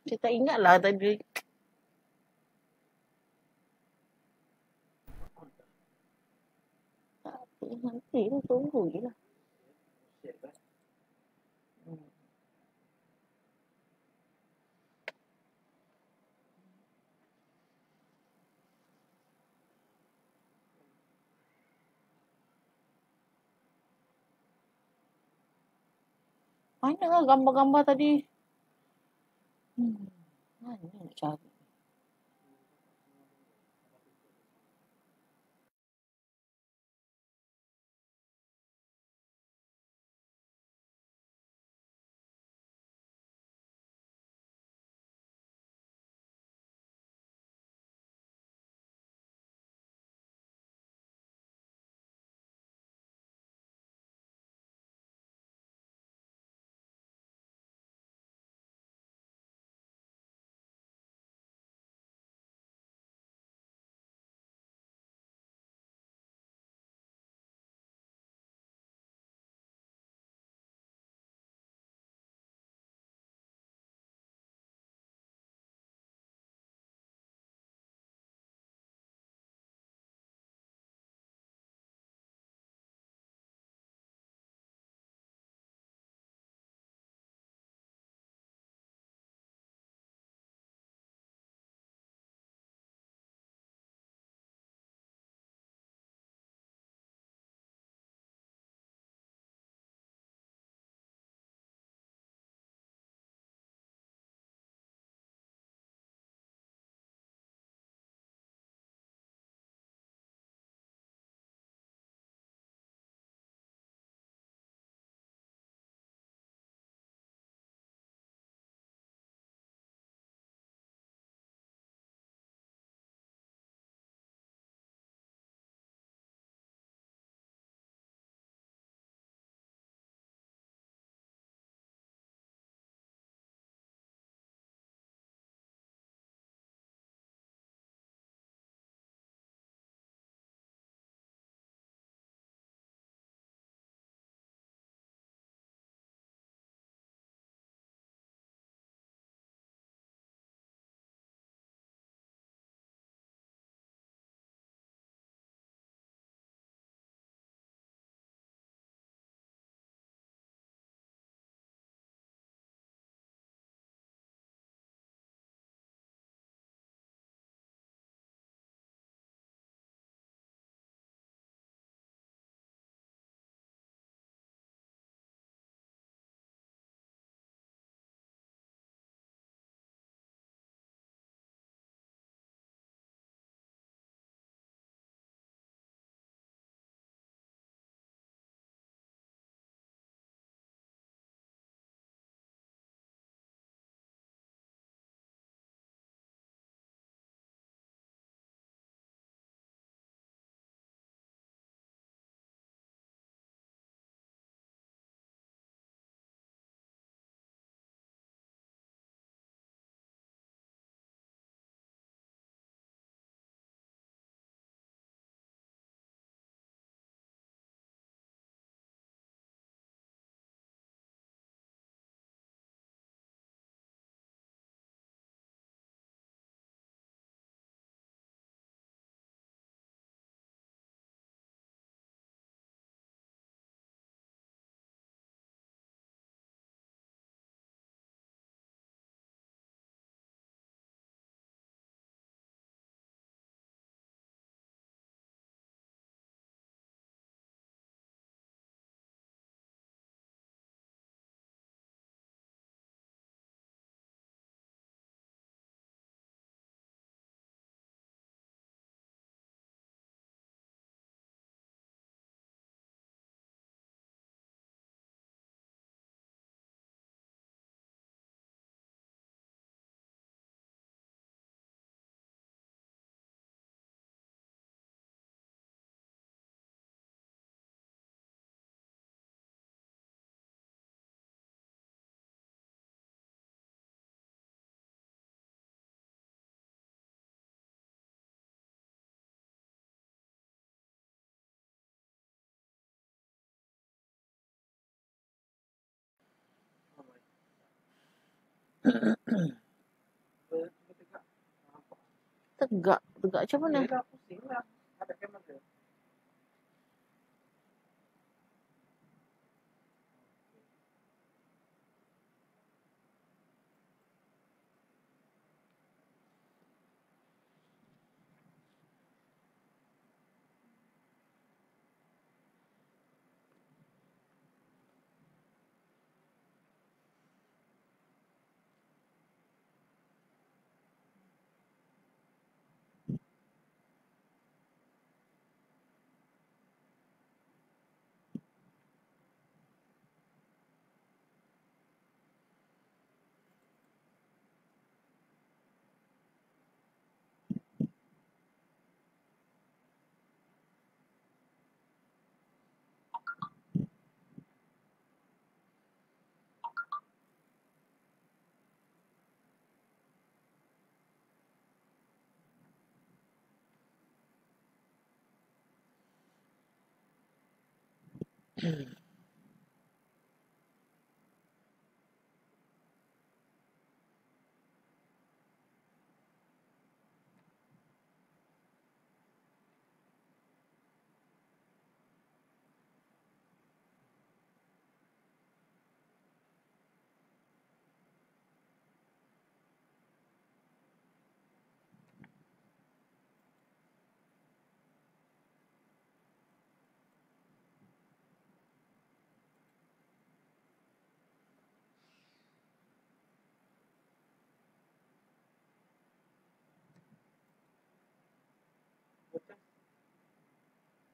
Saya tak ingat lah tadi. Nanti lah, tunggu je lah. Mana lah gambar-gambar tadi? Mana nak cari? Tegak. Tegak macam mana? Yelah, pusing lah. Ada kamera.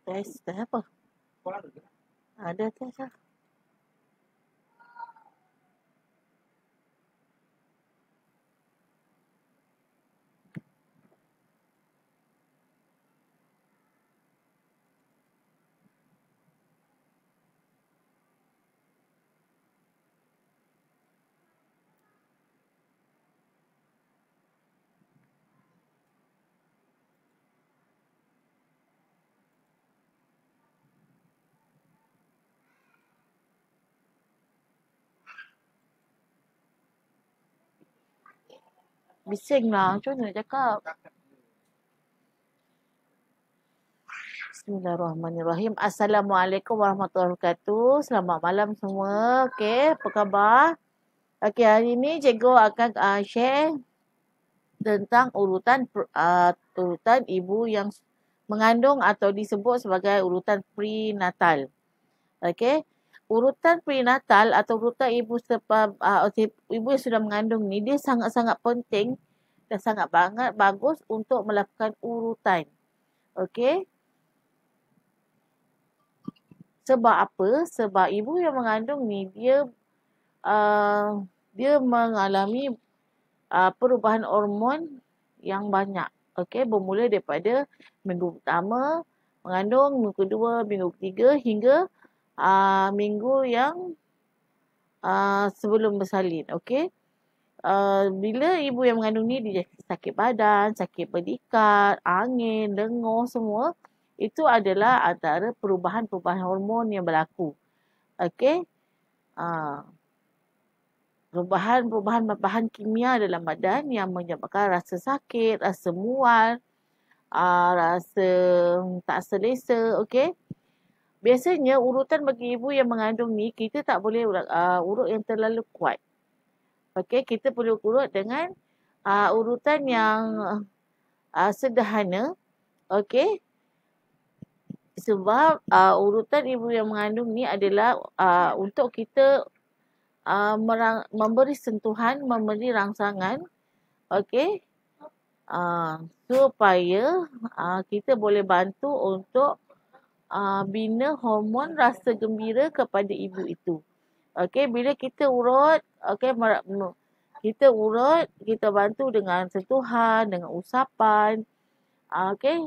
Test apa? Sekolah tu ke? Ada test lah. Bising lah. Macam mana nak cakap? Bismillahirrahmanirrahim. Assalamualaikum warahmatullahi wabarakatuh. Selamat malam semua. Okey, apa khabar? Okey, hari ni cikgu akan share tentang urutan ibu yang mengandung atau disebut sebagai urutan prenatal. Okey. Urutan prenatal atau urutan ibu ibu yang sudah mengandung ni dia sangat-sangat penting dan sangat banget bagus untuk melakukan urutan. Okey. Sebab apa? Sebab ibu yang mengandung ni dia mengalami perubahan hormon yang banyak. Okey, bermula daripada minggu pertama mengandung, minggu kedua, minggu ketiga hingga minggu yang sebelum bersalin. Okey. Bila ibu yang mengandung ni dia sakit badan, sakit berdikat, angin, lenguh semua, itu adalah antara perubahan-perubahan hormon yang berlaku. Okey. Perubahan bahan kimia dalam badan yang menyebabkan rasa sakit, rasa mual, rasa tak selesa. Okey. Biasanya urutan bagi ibu yang mengandung ni kita tak boleh urut yang terlalu kuat. Okey, kita perlu urut dengan urutan yang sederhana. Okey. Sebab urutan ibu yang mengandung ni adalah untuk kita memberi sentuhan, memberi rangsangan. Okey. Supaya kita boleh bantu untuk bina hormon rasa gembira kepada ibu itu. Okey, bila kita urut, okey, kita bantu dengan sentuhan, dengan usapan. Okey,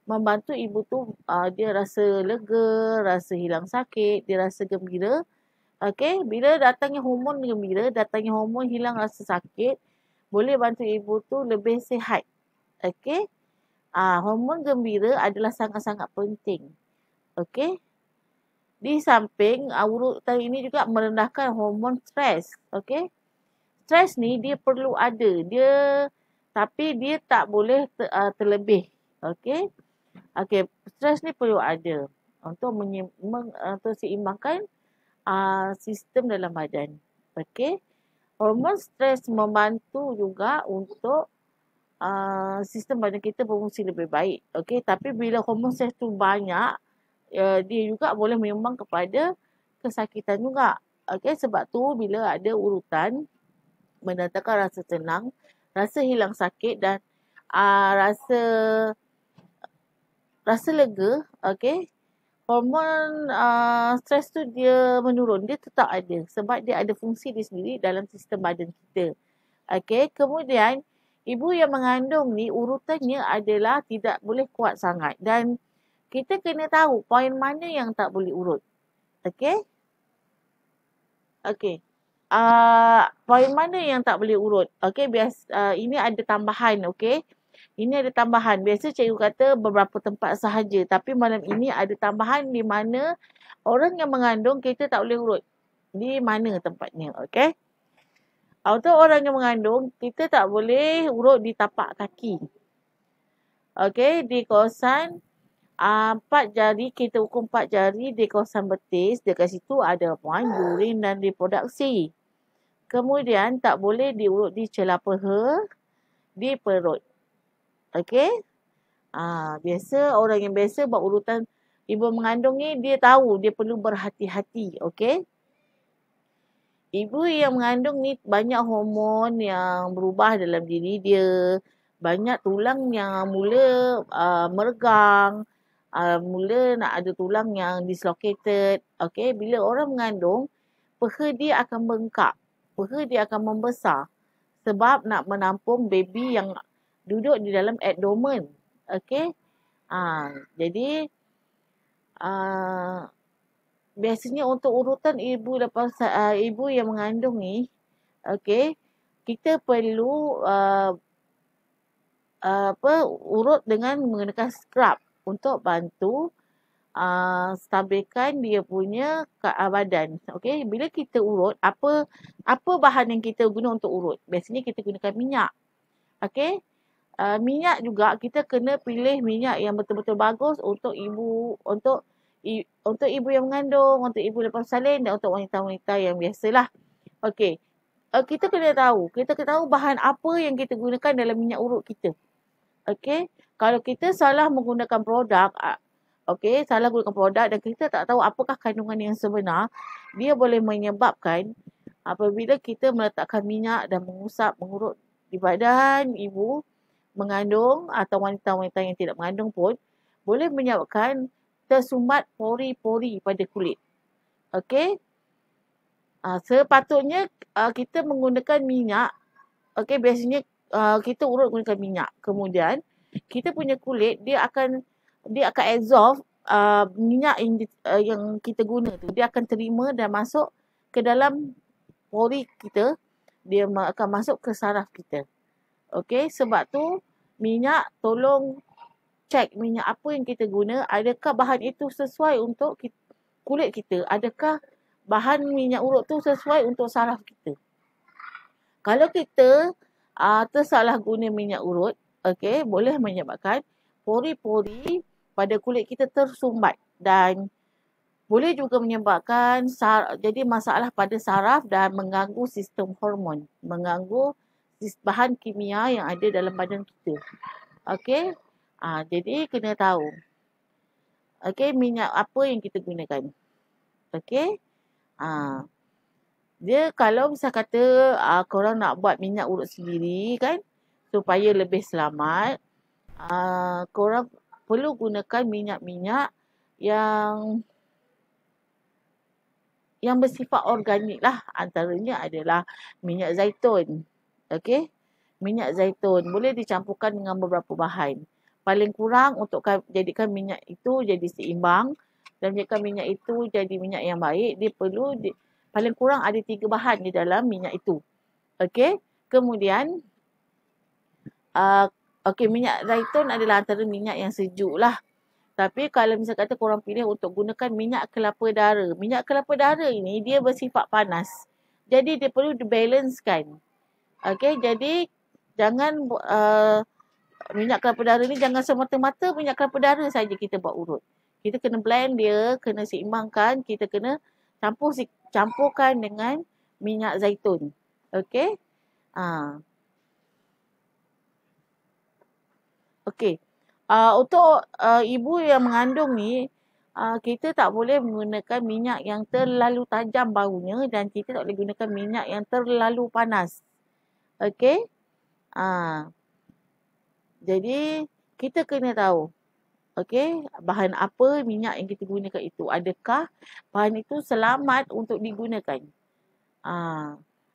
membantu ibu tu dia rasa lega, rasa hilang sakit, dia rasa gembira. Okey, bila datangnya hormon gembira, datangnya hormon hilang rasa sakit, boleh bantu ibu tu lebih sihat. Okey. Hormon gembira adalah sangat-sangat penting. Okey. Di samping urutan ini juga merendahkan hormon stres. Okey. Stres ni dia perlu ada. tapi dia tak boleh terlebih. Okey. Okey, stres ni perlu ada untuk untuk seimbangkan sistem dalam badan. Okey. Hormon stres membantu juga untuk sistem badan kita berfungsi lebih baik. Okey, tapi bila hormon stres tu banyak, dia juga boleh menyumbang kepada kesakitan juga. Okey, sebab tu bila ada urutan mendatangkan rasa tenang, rasa hilang sakit dan rasa lega, okey. Hormon stres tu dia menurun, dia tetap ada sebab dia ada fungsi dia sendiri dalam sistem badan kita. Okey, kemudian ibu yang mengandung ni urutannya adalah tidak boleh kuat sangat dan kita kena tahu poin mana yang tak boleh urut. Okey? Okey. Poin mana yang tak boleh urut? Okey, ini ada tambahan, okey. Ini ada tambahan. Biasa cikgu kata beberapa tempat sahaja, tapi malam ini ada tambahan di mana orang yang mengandung kita tak boleh urut. Di mana tempatnya, okey? Untuk orang yang mengandung, kita tak boleh urut di tapak kaki. Okey, di kawasan 4 jari, kita ukur 4 jari di kawasan betis. Dekat situ ada puan, urin dan reproduksi. Kemudian tak boleh diurut di celah peha, di perut. Okey? Biasa orang yang biasa buat urutan ibu mengandung ni dia tahu dia perlu berhati-hati. Okey? Ibu yang mengandung ni banyak hormon yang berubah dalam diri dia. Banyak tulang yang mula meregang. Mula nak ada tulang yang dislocated. Okey, bila orang mengandung, peha dia akan bengkak. Peha dia akan membesar. Sebab nak menampung baby yang duduk di dalam abdomen. Okey. Jadi biasanya untuk urutan ibu lepas ibu yang mengandung ni, okey, kita perlu urut dengan menggunakan scrub untuk bantu stabilkan dia punya badan. Okey, bila kita urut, apa bahan yang kita guna untuk urut? Biasanya kita gunakan minyak. Okey. Minyak juga kita kena pilih minyak yang betul-betul bagus untuk ibu yang mengandung, untuk ibu lepas salin dan untuk wanita-wanita yang biasalah. Okey. Kita kena tahu bahan apa yang kita gunakan dalam minyak urut kita. Okey. Kalau kita salah menggunakan produk, salah gunakan produk dan kita tak tahu apakah kandungan yang sebenar, dia boleh menyebabkan apabila kita meletakkan minyak dan mengurut di badan ibu mengandung atau wanita-wanita yang tidak mengandung pun boleh menyebabkan tersumbat pori-pori pada kulit. Okey. Sepatutnya kita menggunakan minyak. Okey, biasanya kita urut menggunakan minyak. Kemudian kita punya kulit dia akan absorb minyak yang kita guna tu. Dia akan terima dan masuk ke dalam pori kita. Dia akan masuk ke saraf kita. Okey, sebab tu minyak, tolong cek minyak apa yang kita guna. Adakah bahan itu sesuai untuk kulit kita? Adakah bahan minyak urut tu sesuai untuk saraf kita? Kalau kita tersalah guna minyak urut, okey, boleh menyebabkan pori-pori pada kulit kita tersumbat dan boleh juga menyebabkan jadi masalah pada saraf dan mengganggu sistem hormon, mengganggu bahan kimia yang ada dalam badan kita. Okey. Jadi kena tahu. Okey, minyak apa yang kita gunakan. Okey. Dia kalau misal kata korang nak buat minyak urut sendiri kan, supaya lebih selamat, korang perlu gunakan minyak-minyak yang bersifat organik lah. Antaranya adalah minyak zaitun. Okey. Minyak zaitun boleh dicampurkan dengan beberapa bahan. Paling kurang untuk jadikan minyak itu jadi seimbang dan jadikan minyak itu jadi minyak yang baik, dia perlu paling kurang ada 3 bahan di dalam minyak itu. Okey. Kemudian minyak zaitun adalah antara minyak yang sejuk lah. Tapi kalau misal kata korang pilih untuk gunakan minyak kelapa dara. Minyak kelapa dara ini dia bersifat panas. Jadi dia perlu dibalancekan. Okey, jadi Jangan minyak kelapa darah ni jangan semata-mata minyak kelapa darah saja kita buat urut. Kita kena blend dia, kena seimbangkan, kita kena campurkan dengan minyak zaitun. Okey? Okey. Untuk ibu yang mengandung ni, kita tak boleh menggunakan minyak yang terlalu tajam baunya dan kita tak boleh gunakan minyak yang terlalu panas. Okey? Jadi, kita kena tahu, okey, bahan apa minyak yang kita gunakan itu. Adakah bahan itu selamat untuk digunakan?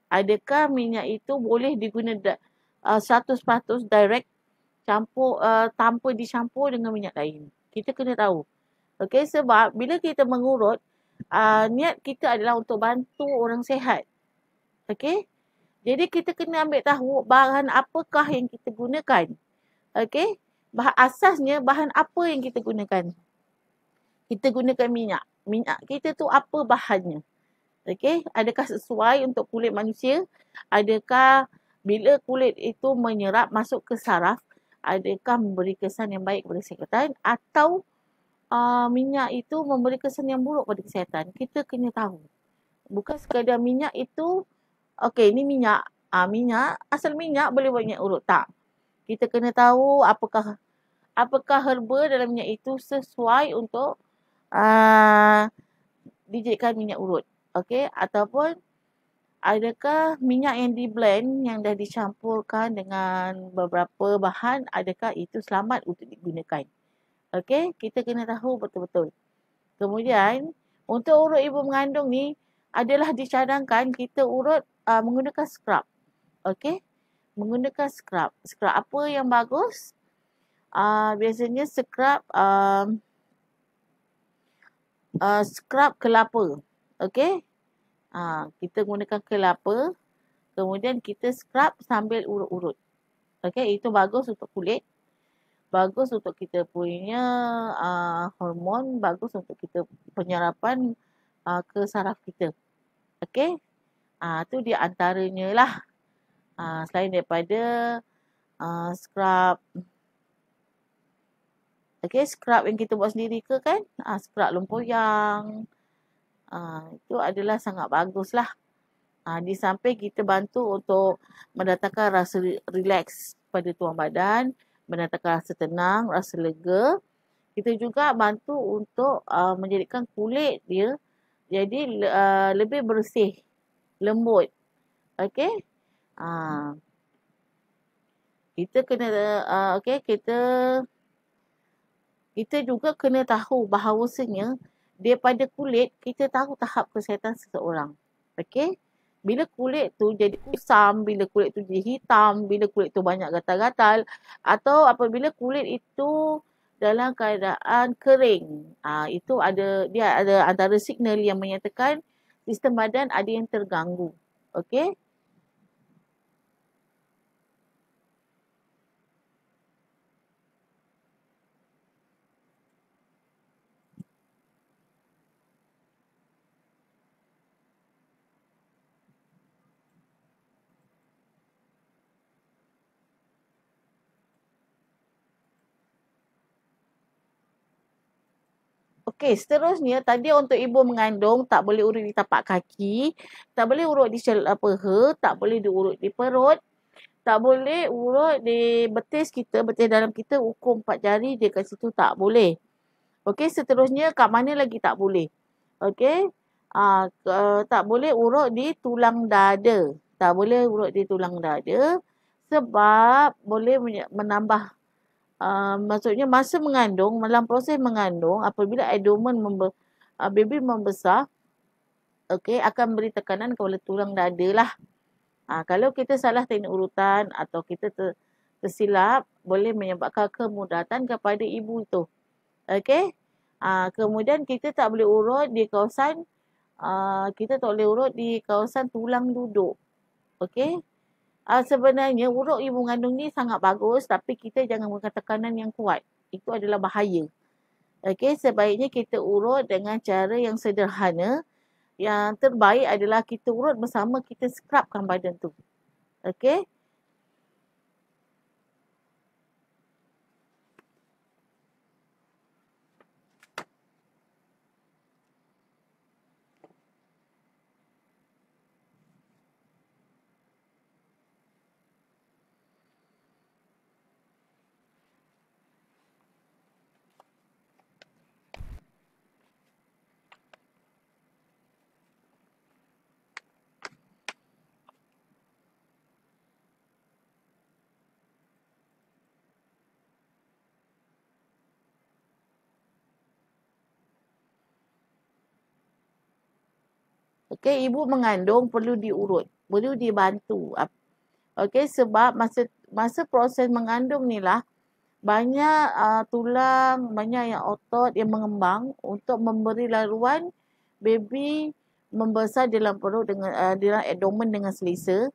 Adakah minyak itu boleh digunakan 100% direct campur tanpa dicampur dengan minyak lain? Kita kena tahu. Okey, sebab bila kita mengurut, niat kita adalah untuk bantu orang sihat. Okey? Jadi kita kena ambil tahu bahan apakah yang kita gunakan. Okey? Asasnya bahan apa yang kita gunakan? Kita gunakan minyak. Minyak kita tu apa bahannya? Okey? Adakah sesuai untuk kulit manusia? Adakah bila kulit itu menyerap masuk ke saraf, adakah memberi kesan yang baik kepada kesihatan atau minyak itu memberi kesan yang buruk pada kesihatan? Kita kena tahu. Bukan sekadar minyak itu, okey, ini minyak. Minyak, asal minyak boleh buat minyak urut. Tak. Kita kena tahu apakah herba dalam minyak itu sesuai untuk dijadikan minyak urut. Okey, ataupun adakah minyak yang di-blend, yang dah dicampurkan dengan beberapa bahan, adakah itu selamat untuk digunakan? Okey, kita kena tahu betul-betul. Kemudian, untuk urut ibu mengandung ni, adalah dicadangkan kita urut menggunakan scrub. Okey, menggunakan scrub. Scrub apa yang bagus? Biasanya scrub scrub kelapa. Okey, kita gunakan kelapa, kemudian kita scrub sambil urut-urut. Okey, itu bagus untuk kulit, bagus untuk kita punya hormon, bagus untuk kita penyerapan ke saraf kita. Okey, tu di antaranya lah. Selain daripada scrub, okey, scrub yang kita buat sendiri ke kan, scrub lempoyang, itu adalah sangat bagus lah. Di samping kita bantu untuk mendatangkan rasa relax pada tuang badan, mendatangkan rasa tenang, rasa lega. Kita juga bantu untuk menjadikan kulit dia jadi lebih bersih, lembut. Okey? Kita kena kita juga kena tahu bahawasanya daripada kulit kita tahu tahap kesihatan seseorang. Okey? Bila kulit tu jadi kusam, bila kulit tu jadi hitam, bila kulit tu banyak gatal-gatal, atau apabila kulit itu dalam keadaan kering, itu dia ada antara signal yang menyatakan sistem badan ada yang terganggu. Okey? Okey, seterusnya tadi untuk ibu mengandung tak boleh urut di tapak kaki, tak boleh urut di peha, tak boleh diurut di perut, tak boleh urut di betis kita, betis dalam kita ukur 4 jari dia kat situ tak boleh. Okey, seterusnya kat mana lagi tak boleh? Okey, tak boleh urut di tulang dada. Tak boleh urut di tulang dada sebab boleh menambah maksudnya masa mengandung, dalam proses mengandung, apabila abdomen baby membesar, okey, akan beri tekanan kepada tulang dada lah. Kalau kita salah teknik urutan atau kita tersilap, boleh menyebabkan kemudaratan kepada ibu itu. Okey. Kemudian kita tak boleh urut di kawasan tulang duduk. Okey. Sebenarnya urut ibu mengandung ni sangat bagus, tapi kita jangan menggunakan tekanan yang kuat. Itu adalah bahaya. Okey, sebaiknya kita urut dengan cara yang sederhana. Yang terbaik adalah kita urut bersama kita scrubkan badan tu. Okey. Okey, ibu mengandung perlu diurut, perlu dibantu. Okey, sebab masa proses mengandung ni lah banyak tulang, banyak yang otot yang mengembang untuk memberi laluan baby membesar dalam perut dengan dalam abdomen dengan selesa,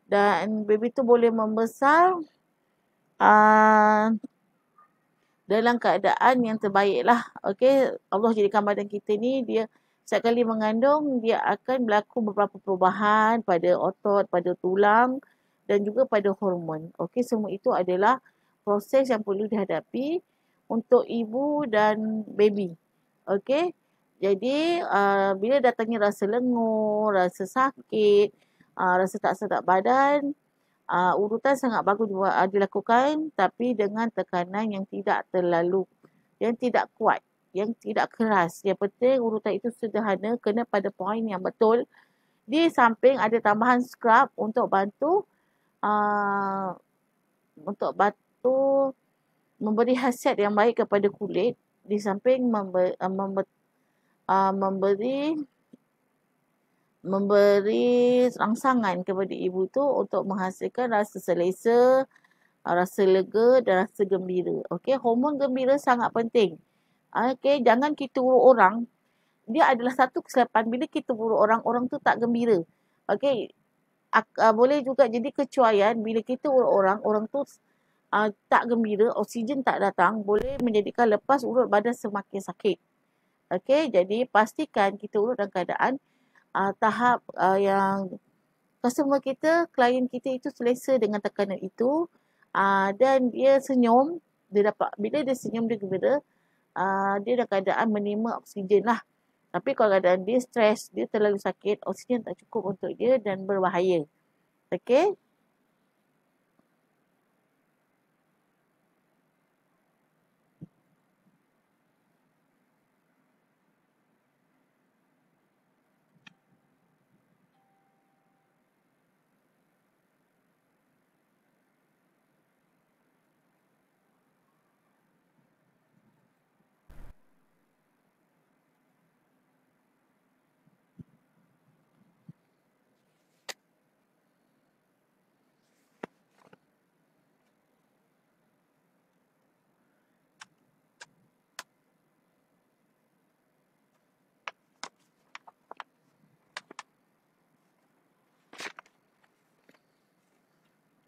dan baby tu boleh membesar dalam keadaan yang terbaik lah. Okey, Allah jadikan badan kita ni, dia setiap kali mengandung, dia akan berlaku beberapa perubahan pada otot, pada tulang dan juga pada hormon. Okey, semua itu adalah proses yang perlu dihadapi untuk ibu dan baby. Okey, jadi bila datangnya rasa lengur, rasa sakit, rasa tak sedap badan, urutan sangat bagus dilakukan, tapi dengan tekanan yang tidak terlalu, yang tidak kuat, yang tidak keras. Yang penting urutan itu sederhana, kena pada poin yang betul. Di samping ada tambahan scrub untuk bantu memberi khasiat yang baik kepada kulit, di samping memberi rangsangan kepada ibu tu untuk menghasilkan rasa selesa, rasa lega dan rasa gembira. Okey, hormon gembira sangat penting. Okey, jangan kita urut orang. Dia adalah satu kesilapan bila kita urut orang, orang tu tak gembira. Okey, boleh juga jadi kecuaian bila kita urut orang, orang tu tak gembira, oksigen tak datang, boleh menjadikan lepas urut badan semakin sakit. Okey, jadi pastikan kita urut dalam keadaan tahap yang customer kita, klien kita itu selesa dengan tekanan itu, dan dia senyum, bila dia senyum dia gembira, dia dalam keadaan menerima oksigen lah. Tapi kalau keadaan dia stres, dia terlalu sakit, oksigen tak cukup untuk dia dan berbahaya. Okey.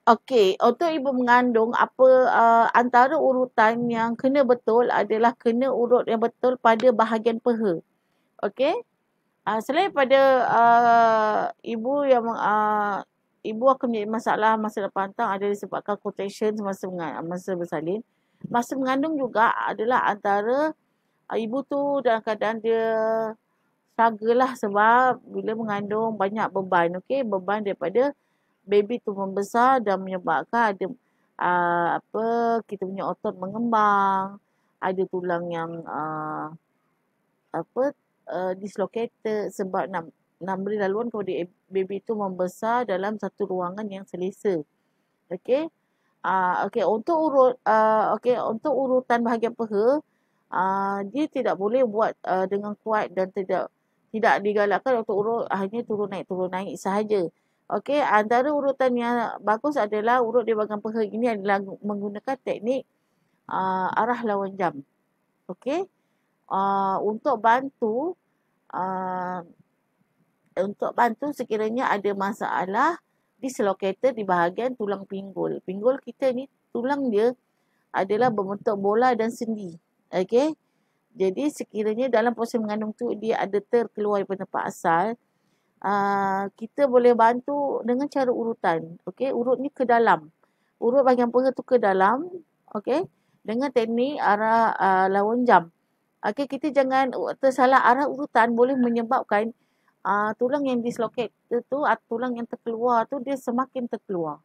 Okey, untuk ibu mengandung, antara urutan yang kena betul adalah kena urut yang betul pada bahagian peha. Okey? Selain pada ibu yang ibu akan menjadi masalah masa depan ada disebabkan contraction masa bersalin. Masa mengandung juga adalah antara ibu tu dalam keadaan dia struggle lah, sebab bila mengandung banyak beban. Okey, beban daripada baby tu membesar dan menyebabkan ada kita punya otot mengembang, ada tulang yang dislocated, sebab nak beri laluan kepada baby tu membesar dalam satu ruangan yang selesa. Okey. Okey, untuk urutan bahagian peha, dia tidak boleh buat dengan kuat dan tidak digalakkan untuk urut hanya turun naik sahaja. Okey, antara urutan yang bagus adalah urut di bahagian peha ini adalah menggunakan teknik arah lawan jam. Okey. Untuk bantu sekiranya ada masalah dislocated di bahagian tulang pinggul. Pinggul kita ni tulang dia adalah berbentuk bola dan sendi. Okey. Jadi sekiranya dalam proses mengandung tu dia ada terkeluar daripada tempat asal, kita boleh bantu dengan cara urutan. Okey, urut ni ke dalam. Urut bahagian peha tu ke dalam, okey, dengan teknik arah lawan jam. Okey, kita jangan tersalah arah urutan, boleh menyebabkan tulang yang dislocate tu, tulang yang terkeluar tu dia semakin terkeluar.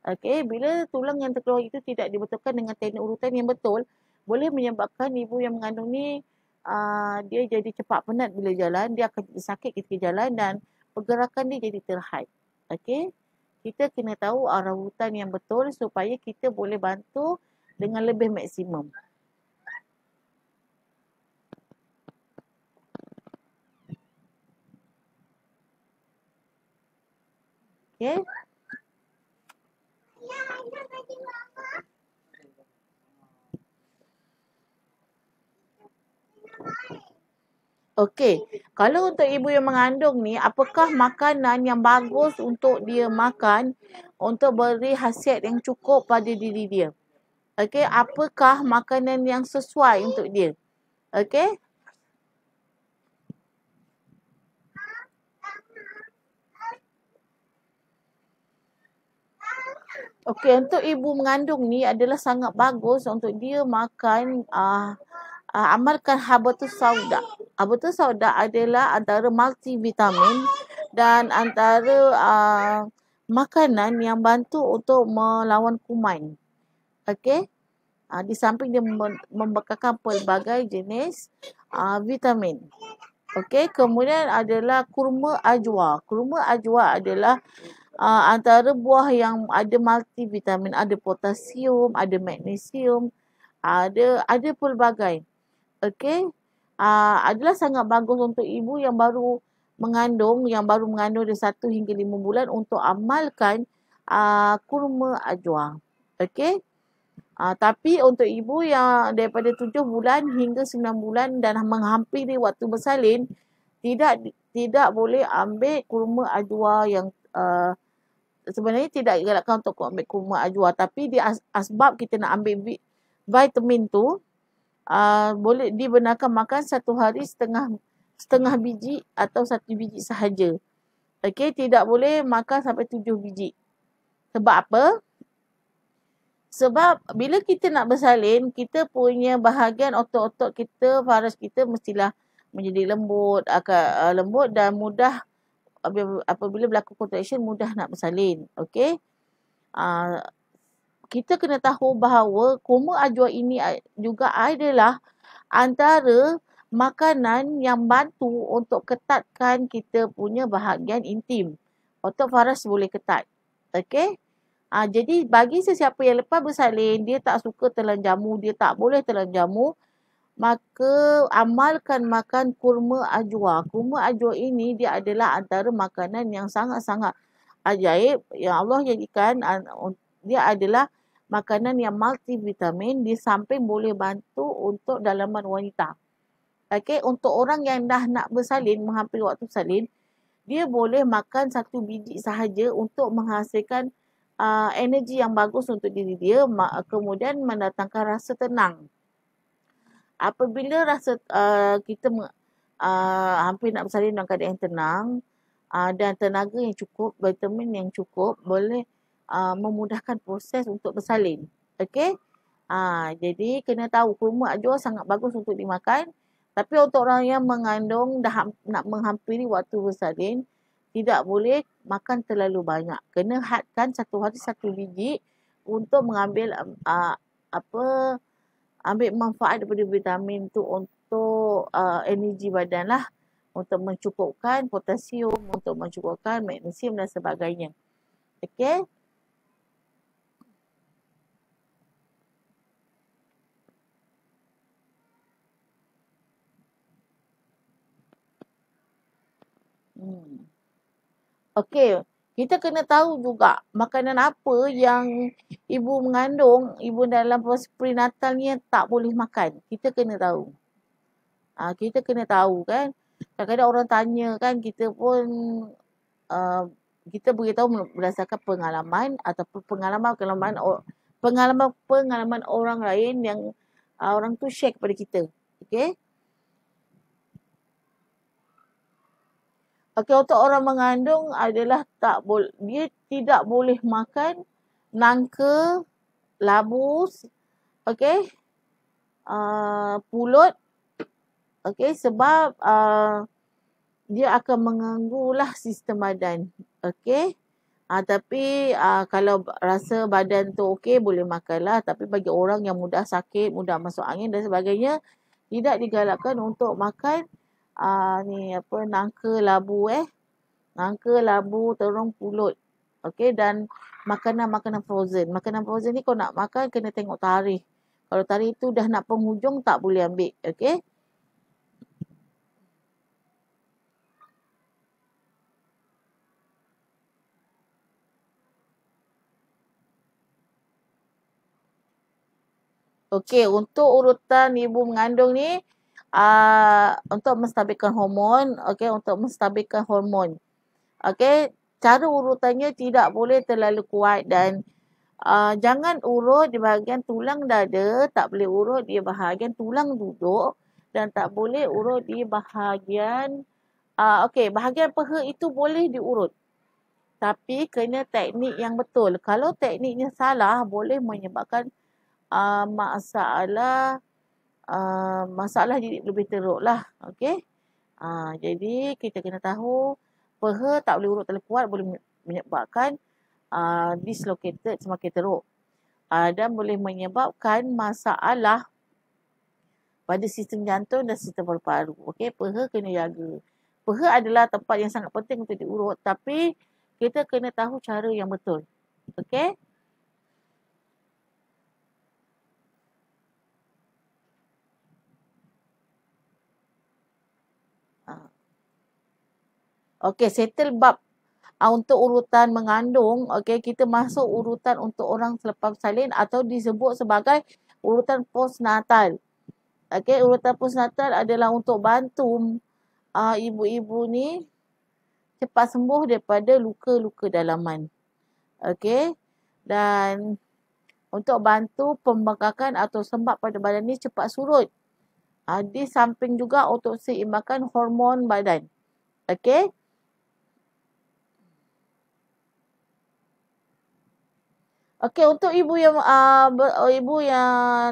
Okey, bila tulang yang terkeluar itu tidak dibetulkan dengan teknik urutan yang betul, boleh menyebabkan ibu yang mengandung ni dia jadi cepat penat bila jalan, dia akan sakit ketika jalan dan pergerakan dia jadi terhad. Okey, kita kena tahu arah urutan yang betul supaya kita boleh bantu dengan lebih maksimum. Okey. Okey, kalau untuk ibu yang mengandung ni, apakah makanan yang bagus untuk dia makan untuk beri khasiat yang cukup pada diri dia? Okey, apakah makanan yang sesuai untuk dia? Okey? Okey, untuk ibu mengandung ni adalah sangat bagus untuk dia makan amalkan habatus sauda. Habatus sauda adalah antara multivitamin dan antara makanan yang bantu untuk melawan kuman. Okey? Di samping dia membekalkan pelbagai jenis vitamin. Okey, kemudian adalah kurma ajwa. Kurma ajwa adalah antara buah yang ada multivitamin, ada potasium, ada magnesium, ada pelbagai. Okey. Adalah sangat bagus untuk ibu yang baru mengandung dari 1 hingga 5 bulan untuk amalkan kurma ajwa. Okey. Tapi untuk ibu yang daripada 7 bulan hingga 9 bulan dan menghampiri waktu bersalin, tidak boleh ambil kurma ajwa yang sebenarnya tidak digalakkan untuk ambil kurma ajwa, tapi di asbab kita nak ambil vitamin tu, boleh dibenarkan makan 1 hari setengah biji atau 1 biji sahaja. Okey, tidak boleh makan sampai 7 biji. Sebab apa? Sebab bila kita nak bersalin, kita punya bahagian otot-otot kita, faras kita mestilah menjadi lembut dan mudah apabila berlaku contraction mudah nak bersalin. Okey. Kita kena tahu bahawa kurma ajwa ini juga adalah antara makanan yang bantu untuk ketatkan kita punya bahagian intim. Otot faras boleh ketat. Okey. Jadi bagi sesiapa yang lepas bersalin, dia tak suka telan jamu, dia tak boleh telan jamu, maka amalkan makan kurma ajwa. Kurma ajwa ini dia adalah antara makanan yang sangat-sangat ajaib yang Allah jadikan. Dia adalah makanan yang multivitamin, di samping boleh bantu untuk dalaman wanita. Okey, untuk orang yang dah nak bersalin, menghampiri waktu salin, dia boleh makan 1 biji sahaja untuk menghasilkan energi yang bagus untuk diri dia, kemudian mendatangkan rasa tenang. Apabila rasa kita hampir nak bersalin dalam keadaan yang tenang dan tenaga yang cukup, vitamin yang cukup, boleh memudahkan proses untuk bersalin. Okey? Jadi kena tahu kurma ajwa sangat bagus untuk dimakan. Tapi untuk orang yang mengandung dah nak menghampiri waktu bersalin, tidak boleh makan terlalu banyak. Kena hadkan 1 hari 1 biji untuk mengambil ambil manfaat daripada vitamin tu untuk energi badan lah. Untuk mencukupkan potasium, untuk mencukupkan magnesium dan sebagainya. Okey? Okey, kita kena tahu juga makanan apa yang ibu mengandung, ibu dalam proses prenatal ni tak boleh makan. Kita kena tahu. Kita kena tahu kan. Kadang-kadang orang tanya kan, kita pun kita beritahu berdasarkan pengalaman ataupun pengalaman orang lain yang orang tu share kepada kita. Okey? Okey, untuk orang mengandung adalah dia tidak boleh makan nangka, labus, okey, pulut, okey, sebab dia akan mengganggulah sistem badan, okey. Tapi kalau rasa badan tu okey, boleh makanlah. Tapi bagi orang yang mudah sakit, mudah masuk angin dan sebagainya, tidak digalakkan untuk makan nangka, labu nangka, labu, terung, pulut. Okey, dan makanan-makanan frozen. Makanan frozen ni kalau nak makan kena tengok tarikh. Kalau tarikh tu dah nak penghujung tak boleh ambil. Okey. Okey, untuk urutan ibu mengandung ni, untuk menstabilkan hormon, okey, untuk menstabilkan hormon. Okey, cara urutannya tidak boleh terlalu kuat dan jangan urut di bahagian tulang dada, tak boleh urut di bahagian tulang duduk dan tak boleh urut di bahagian okey, bahagian peha itu boleh diurut. Tapi kena teknik yang betul. Kalau tekniknya salah boleh menyebabkan masalah masalah jadi lebih teruk lah. Okey. Jadi kita kena tahu peha tak boleh urut terlalu kuat boleh menyebabkan dislocated semakin teruk. Dan boleh menyebabkan masalah pada sistem jantung dan sistem paru-paru. Okey, peha kena jaga. Peha adalah tempat yang sangat penting untuk diurut tapi kita kena tahu cara yang betul. Okey? Ah. Okey, settle bab untuk urutan mengandung. Okey, kita masuk urutan untuk orang selepas bersalin atau disebut sebagai urutan postnatal. Okey, urutan postnatal adalah untuk bantu ibu-ibu ni cepat sembuh daripada luka-luka dalaman. Okey. Dan untuk bantu pembengkakan atau sembab pada badan ni cepat surut. Di samping juga untuk seimbangkan hormon badan. Okey. Okey, untuk ibu yang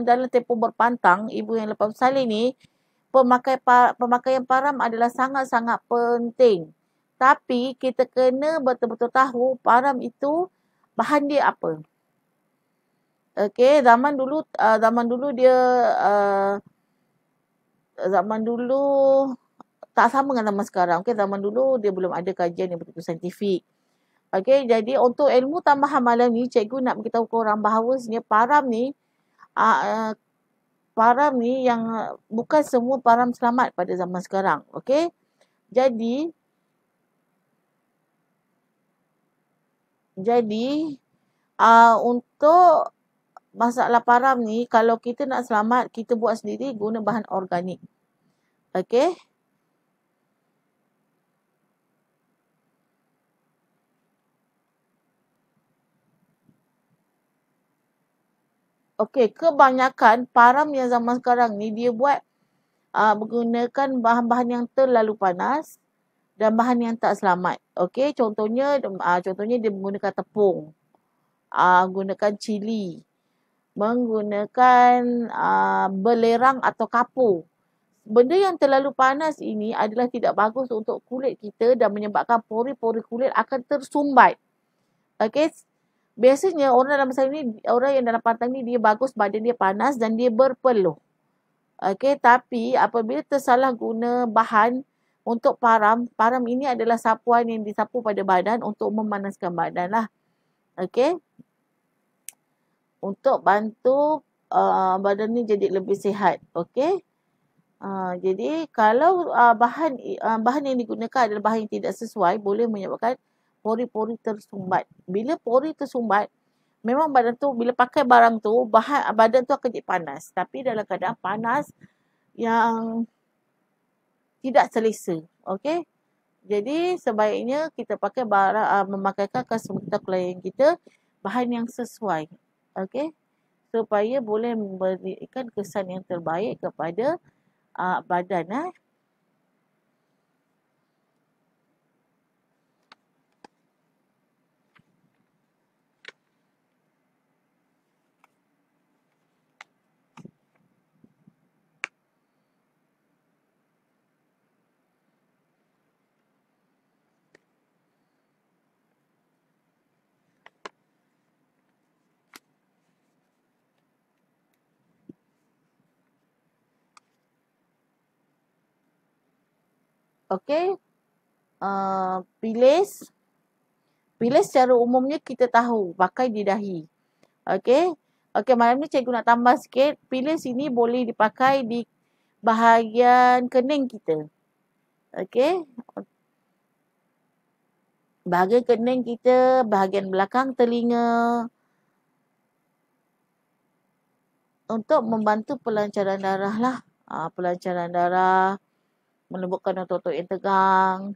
dalam tempoh berpantang, ibu yang lepas bersalin ni, pemakaian param adalah sangat-sangat penting. Tapi kita kena betul-betul tahu param itu bahan dia apa. Okey, zaman dulu dia zaman dulu tak sama dengan zaman sekarang. Okey, zaman dulu dia belum ada kajian yang betul-betul saintifik. Okey, jadi untuk ilmu tambahan malam ni cikgu nak beritahu korang bahawa sebenarnya param ni yang bukan semua param selamat pada zaman sekarang. Okey. Jadi untuk masalah param ni kalau kita nak selamat kita buat sendiri guna bahan organik. Okey. Okey, kebanyakan param yang zaman sekarang ni dia buat menggunakan bahan-bahan yang terlalu panas dan bahan yang tak selamat. Okey, contohnya dia menggunakan tepung, gunakan cili, menggunakan belerang atau kapur. Benda yang terlalu panas ini adalah tidak bagus untuk kulit kita dan menyebabkan pori-pori kulit akan tersumbat. Okey, biasanya orang dalam masa ini, orang yang dalam pantang ni dia bagus badan dia panas dan dia berpeluh. Okey, tapi apabila tersalah guna bahan untuk param ini adalah sapuan yang disapu pada badan untuk memanaskan badan lah. Okey. Untuk bantu badan ni jadi lebih sihat. Okey. Jadi kalau bahan yang digunakan adalah bahan yang tidak sesuai boleh menyebabkan pori-pori tersumbat. Bila pori tersumbat, memang badan tu bila pakai barang tu badan tu akan jadi panas. Tapi dalam keadaan panas yang tidak selesa. Okey. Jadi sebaiknya kita pakai memakaikan kosmetika klien kita bahan yang sesuai. Okey. Supaya boleh memberikan kesan yang terbaik kepada badan. Okey. Pilis secara umumnya kita tahu pakai di dahi. Okey. Okey, malam ni cikgu nak tambah sikit. Pilis ini boleh dipakai di bahagian kening kita. Okey. Bahagian kening kita, bahagian belakang telinga. untuk membantu pelancaran darah lah. Pelancaran darah, melembutkan otot-otot yang tegang.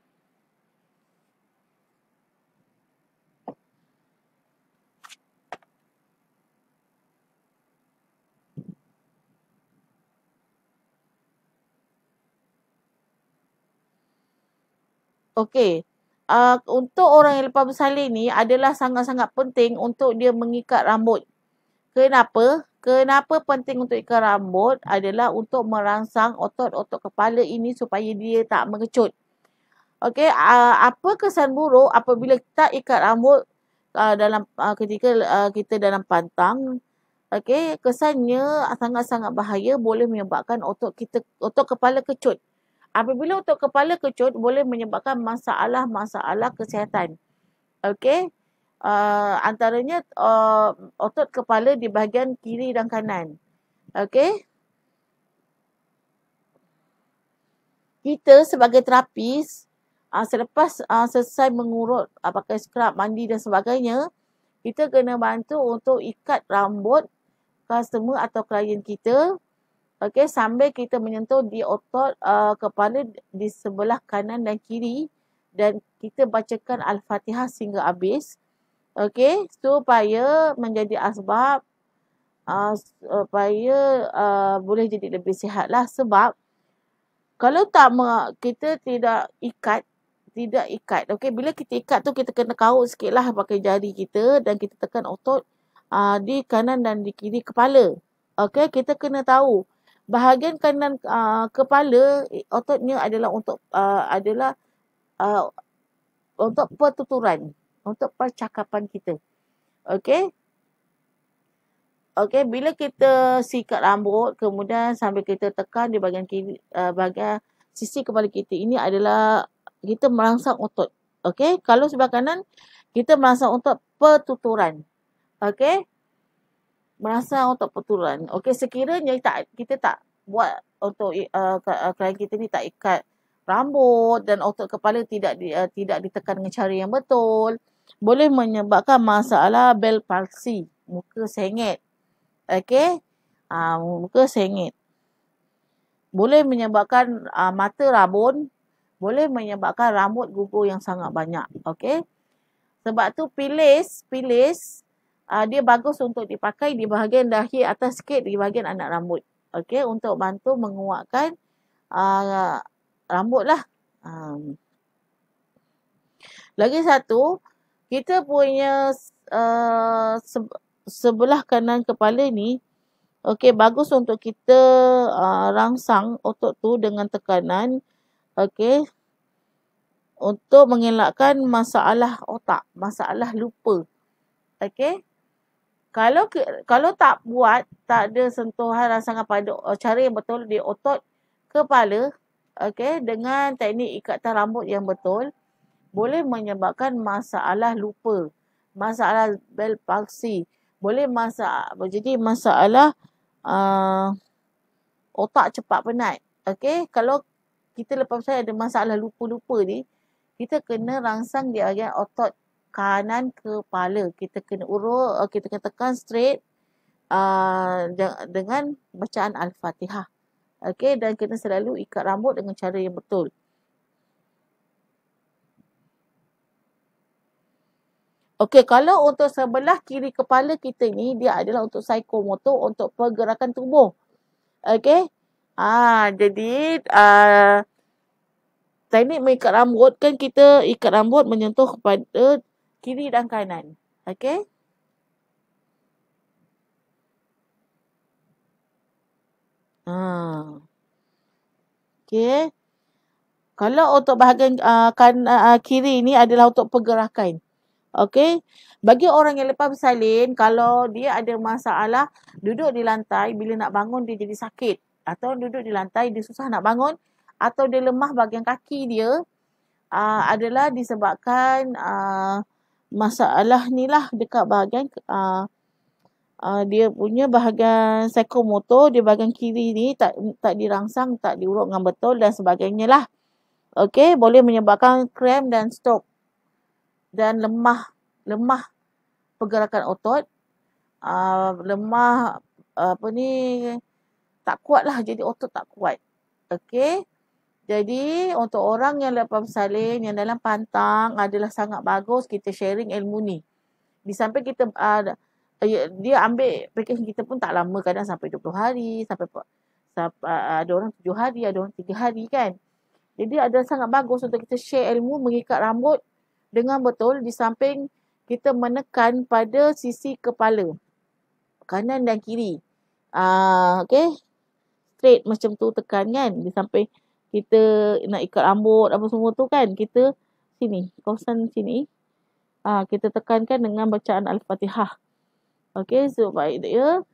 Okey. Untuk orang yang lepas bersalin ni adalah sangat-sangat penting untuk dia mengikat rambut. Kenapa? Kenapa penting untuk ikat rambut adalah untuk merangsang otot-otot kepala ini supaya dia tak mengecut. Okey, apa kesan buruk apabila kita ikat rambut dalam ketika kita dalam pantang? Okey, kesannya sangat-sangat bahaya, boleh menyebabkan otot kepala kecut. Apabila otot kepala kecut boleh menyebabkan masalah-masalah kesihatan. Okey. Antaranya otot kepala di bahagian kiri dan kanan. Okey. Kita sebagai terapis selepas selesai mengurut pakai scrub, mandi dan sebagainya, kita kena bantu untuk ikat rambut customer atau klien kita. Okey, sambil kita menyentuh di otot kepala di sebelah kanan dan kiri dan kita bacakan Al-Fatihah sehingga habis. Okey, supaya menjadi asbab supaya boleh jadi lebih sihatlah, sebab kalau kita tidak ikat, okey, bila kita ikat tu kita kena kaut sikitlah pakai jari kita dan kita tekan otot di kanan dan di kiri kepala. Okey, kita kena tahu bahagian kanan kepala ototnya adalah untuk untuk pertuturan, untuk percakapan kita. Okey. Okey, bila kita sikat rambut kemudian sambil kita tekan di bahagian kiri, bahagian sisi kepala kita, ini adalah kita merangsang otot. Okey, kalau sebelah kanan kita merangsang otot pertuturan. Okey. Merangsang otot pertuturan. Okey, sekiranya kita tak buat untuk klien kita ni tak ikat rambut dan otot kepala tidak ditekan dengan cara yang betul, boleh menyebabkan masalah bell palsy, muka sengit. Okey. Muka sengit. Boleh menyebabkan mata rabun, boleh menyebabkan rambut gugur yang sangat banyak. Okey. Sebab tu pilis dia bagus untuk dipakai di bahagian dahi atas sikit, di bahagian anak rambut. Okey, untuk bantu menguatkan rambut lah. Lagi satu, kita punya sebelah kanan kepala ni, okey, bagus untuk kita rangsang otot tu dengan tekanan. Okey. Untuk mengelakkan masalah otak, masalah lupa. Okey. Kalau tak buat, tak ada sentuhan rangsangan pada cara yang betul di otot kepala, okey, dengan teknik ikatan rambut yang betul, boleh menyebabkan masalah lupa, masalah bell palsy, boleh jadi masalah otak cepat penat. Okey, kalau kita lepas saya ada masalah lupa-lupa ni, kita kena rangsang di bahagian otot kanan kepala. Kita kena urut, kita kena tekan straight dengan bacaan Al-Fatihah. Okey, dan kena selalu ikat rambut dengan cara yang betul. Okey, kalau untuk sebelah kiri kepala kita ni, dia adalah untuk psikomotor, untuk pergerakan tubuh. Okey. Jadi teknik mengikat rambut kan, kita ikat rambut menyentuh kepada kiri dan kanan. Okey. Okey. Kalau untuk bahagian kiri ni adalah untuk pergerakan. Okey. Bagi orang yang lepas bersalin, kalau dia ada masalah duduk di lantai, bila nak bangun dia jadi sakit, atau duduk di lantai dia susah nak bangun, atau dia lemah bahagian kaki dia, adalah disebabkan masalah ni lah dekat bahagian dia punya bahagian psikomotor di bahagian kiri ni tak dirangsang, tak diurut dengan betul dan sebagainya lah. Okey, boleh menyebabkan kram dan stroke dan lemah pergerakan otot, lemah tak kuat lah, jadi otot tak kuat. Okey. Jadi untuk orang yang lepas bersalin, yang dalam pantang adalah sangat bagus kita sharing ilmu ni. Di samping kita dia ambil package kita pun tak lama, kadang sampai 20 hari, sampai ada orang 7 hari, ada orang 3 hari kan. Jadi ada sangat bagus untuk kita share ilmu mengikat rambut dengan betul, di samping kita menekan pada sisi kepala, kanan dan kiri. Okey. Straight macam tu tekan kan. Di samping kita nak ikat rambut apa semua tu kan, kita sini, kawasan sini. Kita tekankan dengan bacaan Al-Fatihah. Okey, supaya dia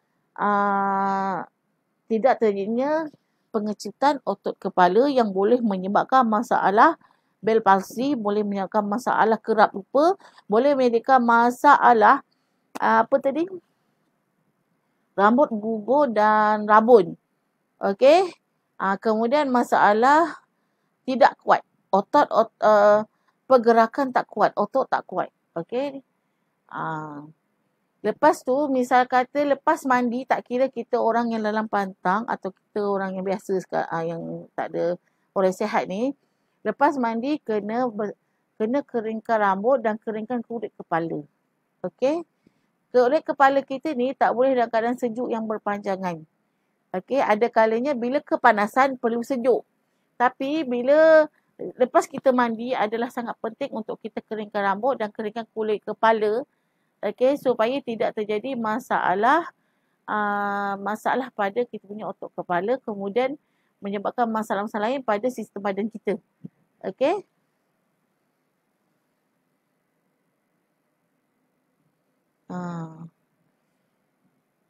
tidak terjadinya pengecitan otot kepala yang boleh menyebabkan masalah bel palsi, boleh menyebabkan masalah kerap lupa, boleh menyebabkan masalah rambut gugur dan rabun. Okey. Kemudian masalah tidak kuat. Pergerakan tak kuat. Otot tak kuat. Okey. Lepas tu, misal kata lepas mandi, tak kira kita orang yang dalam pantang atau kita orang yang biasa yang tak ada orang sihat ni. Lepas mandi, kena keringkan rambut dan keringkan kulit kepala. Okey. Kulit kepala kita ni tak boleh dalam keadaan sejuk yang berpanjangan. Okey, ada kalanya bila kepanasan perlu sejuk. Tapi bila lepas kita mandi adalah sangat penting untuk kita keringkan rambut dan keringkan kulit kepala. Okey, supaya tidak terjadi masalah pada kita punya otot kepala, kemudian menyebabkan masalah-masalah lain pada sistem badan kita. Okey.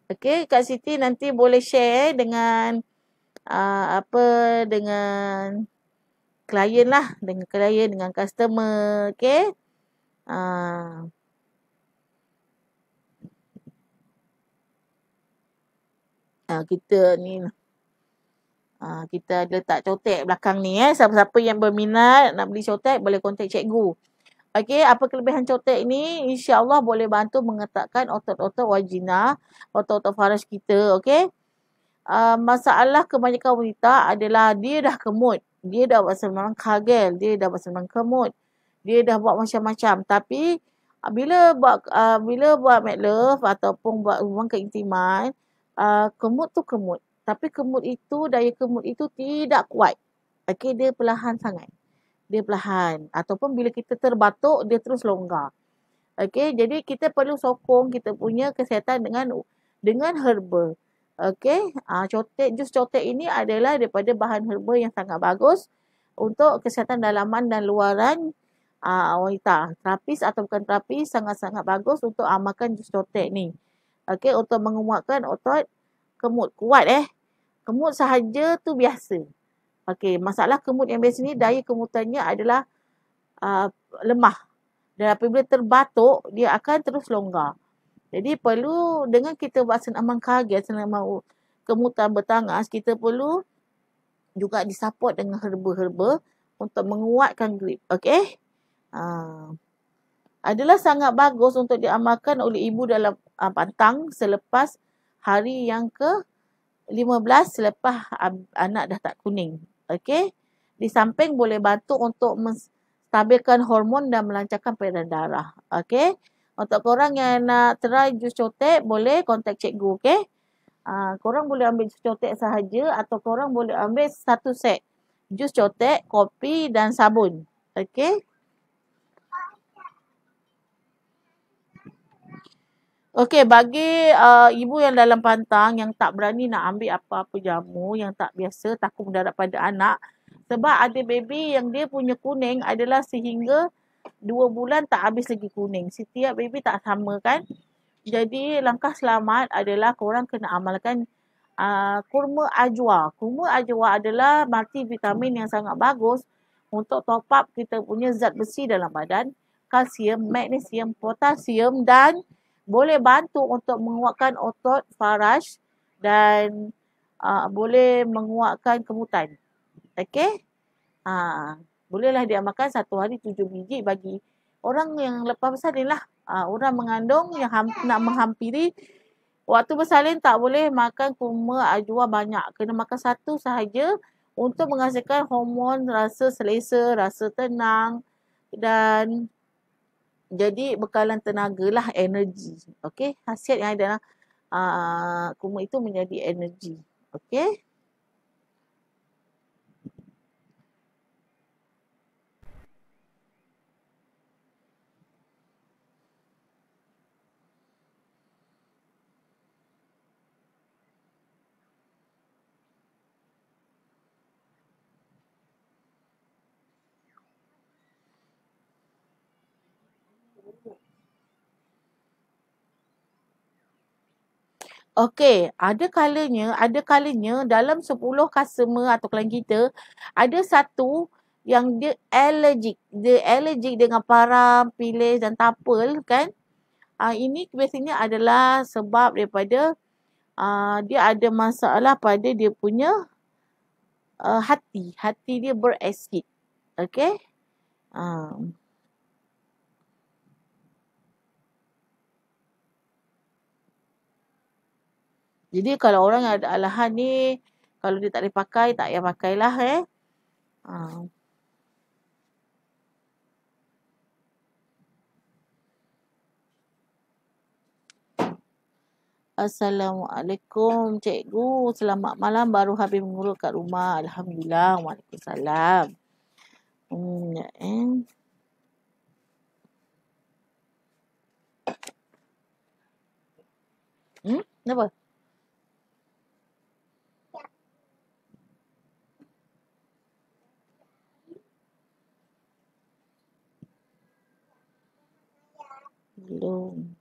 Okey, Kak Siti nanti boleh share dengan dengan klien lah, dengan klien, dengan customer. Okey. Kita ni kita ada letak cotek belakang ni siapa-siapa yang berminat nak beli cotek boleh kontak cikgu. Okey, apa kelebihan cotek ni? InsyaAllah boleh bantu mengetatkan otot-otot wajina, otot-otot faras kita. Okey. Masalah kebanyakan wanita adalah dia dah kemut. Dia dah buat senang kagel. Dia dah buat senang kemut. Dia dah buat macam-macam. Tapi bila buat make love ataupun buat hubungan keintiman, kemut tu kemut. Tapi daya kemut itu tidak kuat. Okey, dia perlahan sangat. Dia perlahan. Ataupun bila kita terbatuk, dia terus longgar. Okey, jadi kita perlu sokong kita punya kesihatan dengan herba. Okey, jus cotek ini adalah daripada bahan herba yang sangat bagus untuk kesihatan dalaman dan luaran wanita. Terapis atau bukan terapis, sangat-sangat bagus untuk amalkan jus cotek ni. Okey, untuk menguatkan otot kemut. Kuat Kemut sahaja tu biasa. Okey, masalah kemut yang biasa ni, daya kemutannya adalah lemah. Dan apabila terbatuk, dia akan terus longgar. Jadi perlu dengan kita buat senaman kaget, senaman kemutan bertangas, kita perlu juga disupport dengan herba-herba untuk menguatkan grip. Okey? Adalah sangat bagus untuk diamalkan oleh ibu dalam pantang selepas hari yang ke-15 selepas anak dah tak kuning. Okey? Di samping boleh bantu untuk menstabilkan hormon dan melancarkan peredaran darah. Okey? Untuk korang yang nak try jus cotek, boleh kontak cikgu. Okey? Korang boleh ambil jus cotek sahaja atau korang boleh ambil satu set. Jus cotek, kopi dan sabun. Okey? Okey, bagi ibu yang dalam pantang yang tak berani nak ambil apa-apa jamu, yang tak biasa, takut mendarat pada anak. Sebab ada baby yang dia punya kuning adalah sehingga 2 bulan tak habis lagi kuning. Setiap baby tak sama kan. Jadi langkah selamat adalah korang kena amalkan kurma ajwa. Kurma ajwa adalah multivitamin yang sangat bagus untuk top up kita punya zat besi dalam badan. Kalsium, magnesium, potasium dan boleh bantu untuk menguatkan otot faras dan boleh menguatkan kemutan. Okey? Bolehlah diamalkan 1 hari 7 biji bagi orang yang lepas bersalin lah. Orang mengandung yang nak menghampiri Waktu bersalin tak boleh makan kurma ajwa banyak. Kena makan satu sahaja untuk menghasilkan hormon rasa selesa, rasa tenang dan jadi bekalan tenaga lah, energi. Okey, khasiat yang ada dalam kurma itu menjadi energi. Okey. Okey, ada kalanya dalam 10 customer atau klien kita, ada satu yang dia allergic. Dia allergic dengan param, pilis dan tapel kan. Ini biasanya adalah sebab daripada dia ada masalah pada dia punya hati. Hati dia berasid. Okey. Uh, jadi kalau orang yang ada alahan ni, kalau dia tak boleh pakai, tak payah pakailah Uh. Assalamualaikum cikgu. Selamat malam, baru habis mengurut kat rumah. Alhamdulillah. Waalaikumsalam. Ya, Kenapa? Belum.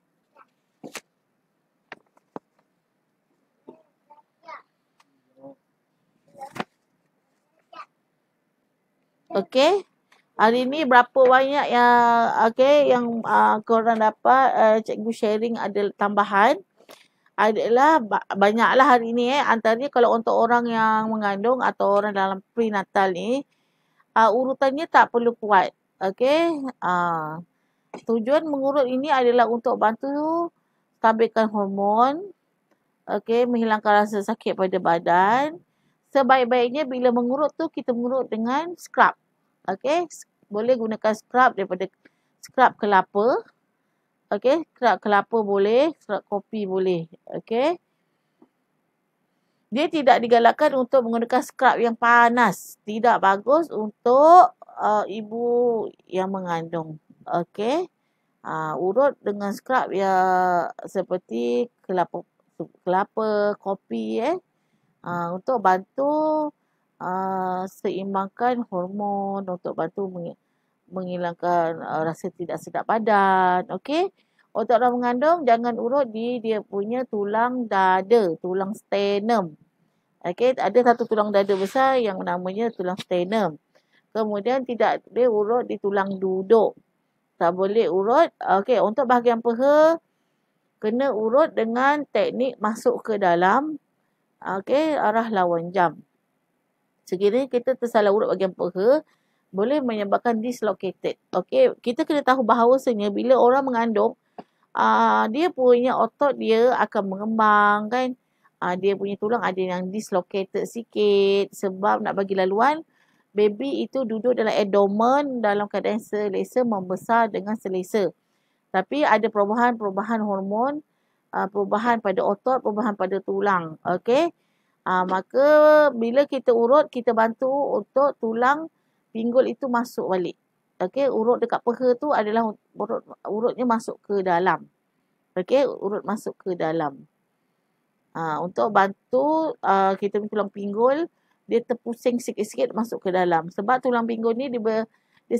Okey. Hari ni berapa banyak yang korang dapat cikgu sharing ada tambahan. Adalah banyaklah hari ni antaranya kalau untuk orang yang mengandung atau orang dalam prenatal ni urutannya tak perlu kuat. Okey. Tujuan mengurut ini adalah untuk bantu stabilkan hormon, okey, menghilangkan rasa sakit pada badan. Sebaik-baiknya bila mengurut tu kita mengurut dengan scrub. Okey, boleh gunakan scrub daripada scrub kelapa. Okey, scrub kelapa boleh, scrub kopi boleh. Okey. Dia tidak digalakkan untuk menggunakan scrub yang panas. Tidak bagus untuk ibu yang mengandung. Okey. Urut dengan scrub yang seperti kelapa, kopi untuk bantu seimbangkan hormon, untuk bantu menghilangkan rasa tidak sedap badan. Okey. Untuk orang mengandung jangan urut di dia punya tulang dada, tulang sternum. Okey, ada satu tulang dada besar yang namanya tulang sternum. Kemudian tidak boleh urut di tulang duduk. Tak boleh urut. Okey, untuk bahagian peha kena urut dengan teknik masuk ke dalam arah lawan jam. Sekiranya kita tersalah urut bahagian peha, boleh menyebabkan dislocated. Okey, kita kena tahu bahawasanya bila orang mengandung, dia punya otot dia akan mengembang kan. Dia punya tulang ada yang dislocated sikit sebab nak bagi laluan baby itu duduk dalam abdomen dalam keadaan selesa, membesar dengan selesa. Tapi ada perubahan hormon, perubahan pada otot, perubahan pada tulang. Okey. Maka bila kita urut, kita bantu untuk tulang pinggul itu masuk balik. Okey, urut dekat peha tu adalah urutnya masuk ke dalam. Okey, urut masuk ke dalam. Untuk bantu kita tulang pinggul dia terpusing sikit-sikit masuk ke dalam. Sebab tulang pinggul ni dia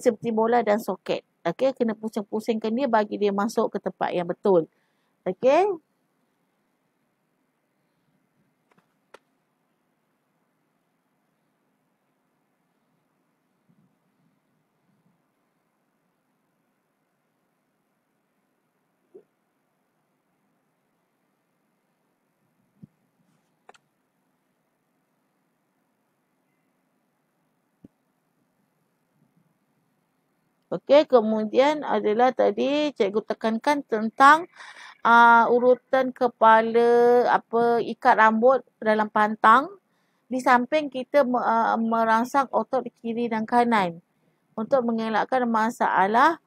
seperti bola dan soket. Okey, kena pusing-pusingkan dia bagi dia masuk ke tempat yang betul. Okey. Okey, kemudian adalah tadi cikgu tekankan tentang urutan kepala, ikat rambut dalam pantang. Di samping kita merangsang otot kiri dan kanan untuk mengelakkan masalah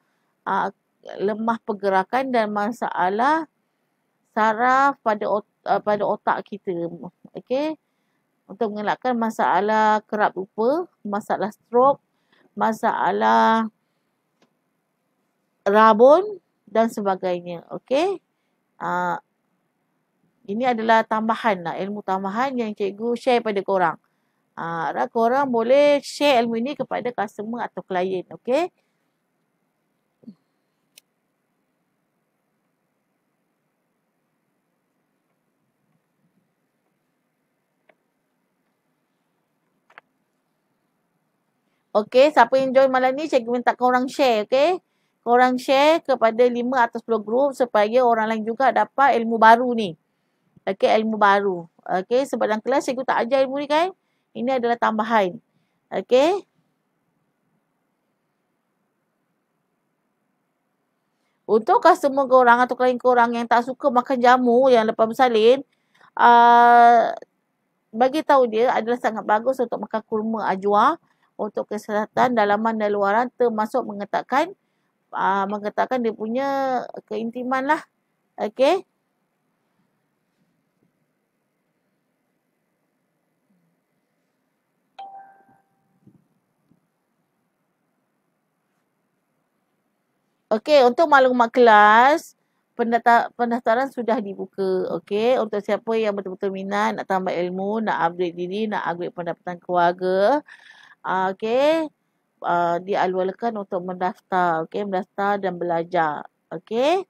lemah pergerakan dan masalah saraf pada otak kita. Okey. Untuk mengelakkan masalah kerap lupa, masalah stroke, masalah rabun dan sebagainya. Okey. Ini adalah tambahan lah, ilmu tambahan yang cikgu share pada korang. Harap korang boleh share ilmu ini kepada customer atau klien. Okey. Okey, siapa yang join malam ni, cikgu minta korang share, okey? Korang share kepada 5 atau 10 group supaya orang lain juga dapat ilmu baru ni. Okey, ilmu baru. Okey, sebab dalam kelas cikgu tak ajar ilmu ni kan? Ini adalah tambahan. Okey? Untuk customer korang atau klien korang yang tak suka makan jamu yang lepas bersalin, bagi tahu dia adalah sangat bagus untuk makan kurma ajwa untuk kesihatan dalaman dan luaran, termasuk mengetatkan dia punya keintiman lah. Okey. Okey, untuk maklumat kelas, pendaftaran sudah dibuka. Okey, untuk siapa yang betul-betul minat nak tambah ilmu, nak upgrade diri, nak upgrade pendapatan keluarga, okey, dialwalkan untuk mendaftar. Okey, mendaftar dan belajar. Okey.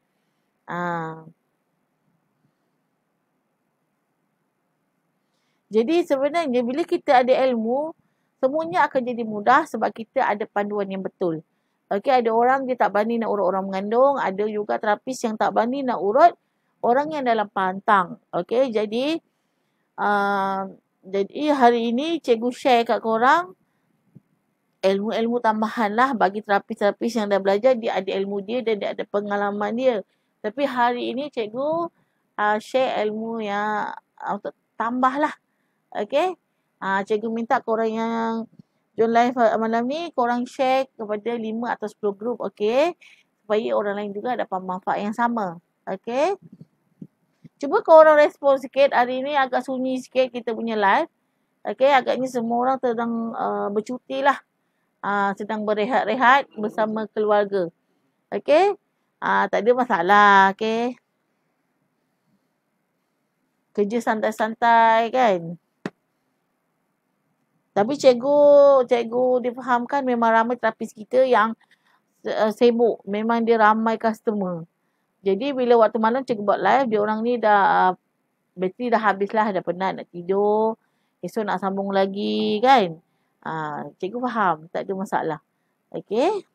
Jadi sebenarnya bila kita ada ilmu, semuanya akan jadi mudah sebab kita ada panduan yang betul. Okey, ada orang dia tak berani nak urut orang mengandung, ada juga terapis yang tak berani nak urut orang yang dalam pantang. Okey, jadi hari ini cikgu share kat korang ilmu-ilmu tambahan lah bagi terapis-terapis yang dah belajar, dia ada ilmu dia dan dia ada pengalaman dia. Tapi hari ini cikgu share ilmu yang untuk tambah lah. Okey. Cikgu minta korang yang join live malam ni, korang share kepada 5 atau 10 group, okey? Supaya orang lain juga dapat manfaat yang sama. Okey? Cuba korang respon sikit. Hari ni agak sunyi sikit kita punya live. Okey, agaknya semua orang sedang bercuti lah. Sedang berehat-rehat bersama keluarga. Okey? Tak ada masalah, okey? Kerja santai-santai kan? Tapi cikgu difahamkan memang ramai terapis kita yang sibuk. Memang dia ramai customer. Jadi bila waktu malam cikgu buat live, dia orang ni dah bateri dah habis lah, dah penat nak tidur. Esok nak sambung lagi kan. Cikgu faham, tak ada masalah. Okey.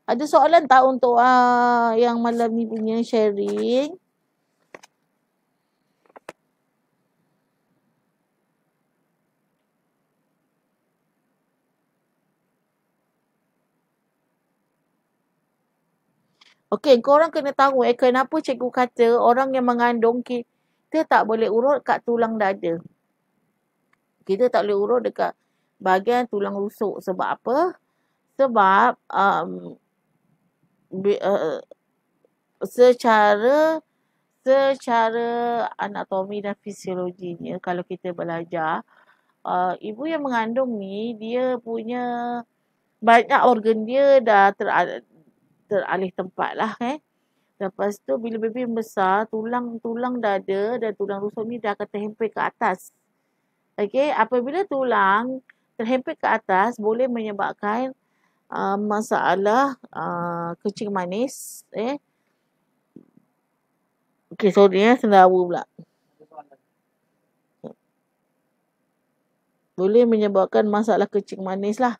Ada soalan tak untuk yang malam ni punya sharing? Okey, korang kena tahu kenapa cikgu kata orang yang mengandung kita tak boleh urut kat tulang dada. Kita tak boleh urut dekat bahagian tulang rusuk. Sebab apa? Sebab secara anatomi dan fisiologinya, kalau kita belajar, ibu yang mengandung ni, dia punya banyak organ dia dah teralih tempat lah Lepas tu bila baby besar, tulang dada dan tulang rusuk ni dah akan terhempit ke atas. Okey, apabila tulang terhempit ke atas, boleh menyebabkan masalah kencing manis. Okey, sorry sendawa pula. Boleh menyebabkan masalah kencing manis lah.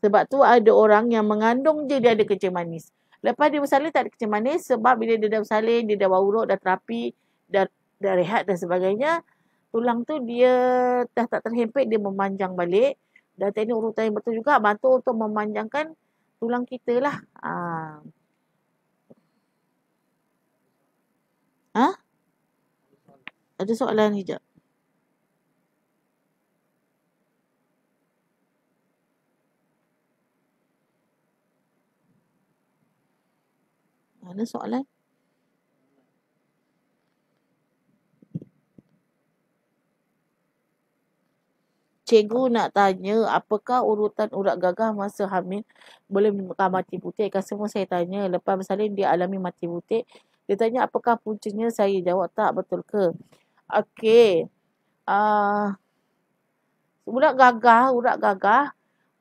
Sebab tu ada orang yang mengandung je dia ada kencing manis. Lepas dia bersalin tak ada kencing manis sebab bila dia dah bersalin, dia dah bau urut, dah terapi, dah rehat dan sebagainya. Tulang tu dia dah tak terhempit, dia memanjang balik. Dan teknik urutan yang betul juga bantu untuk memanjangkan tulang kita lah. Ada soalan hijab? Ada soalan? Cikgu nak tanya, apakah urutan urat gagah masa hamil boleh menyebabkan mati butik? Kan semua saya tanya. Lepas bersalin dia alami mati butik. Dia tanya apakah puncanya, saya jawab tak, betul ke? Okey. Urat gagah,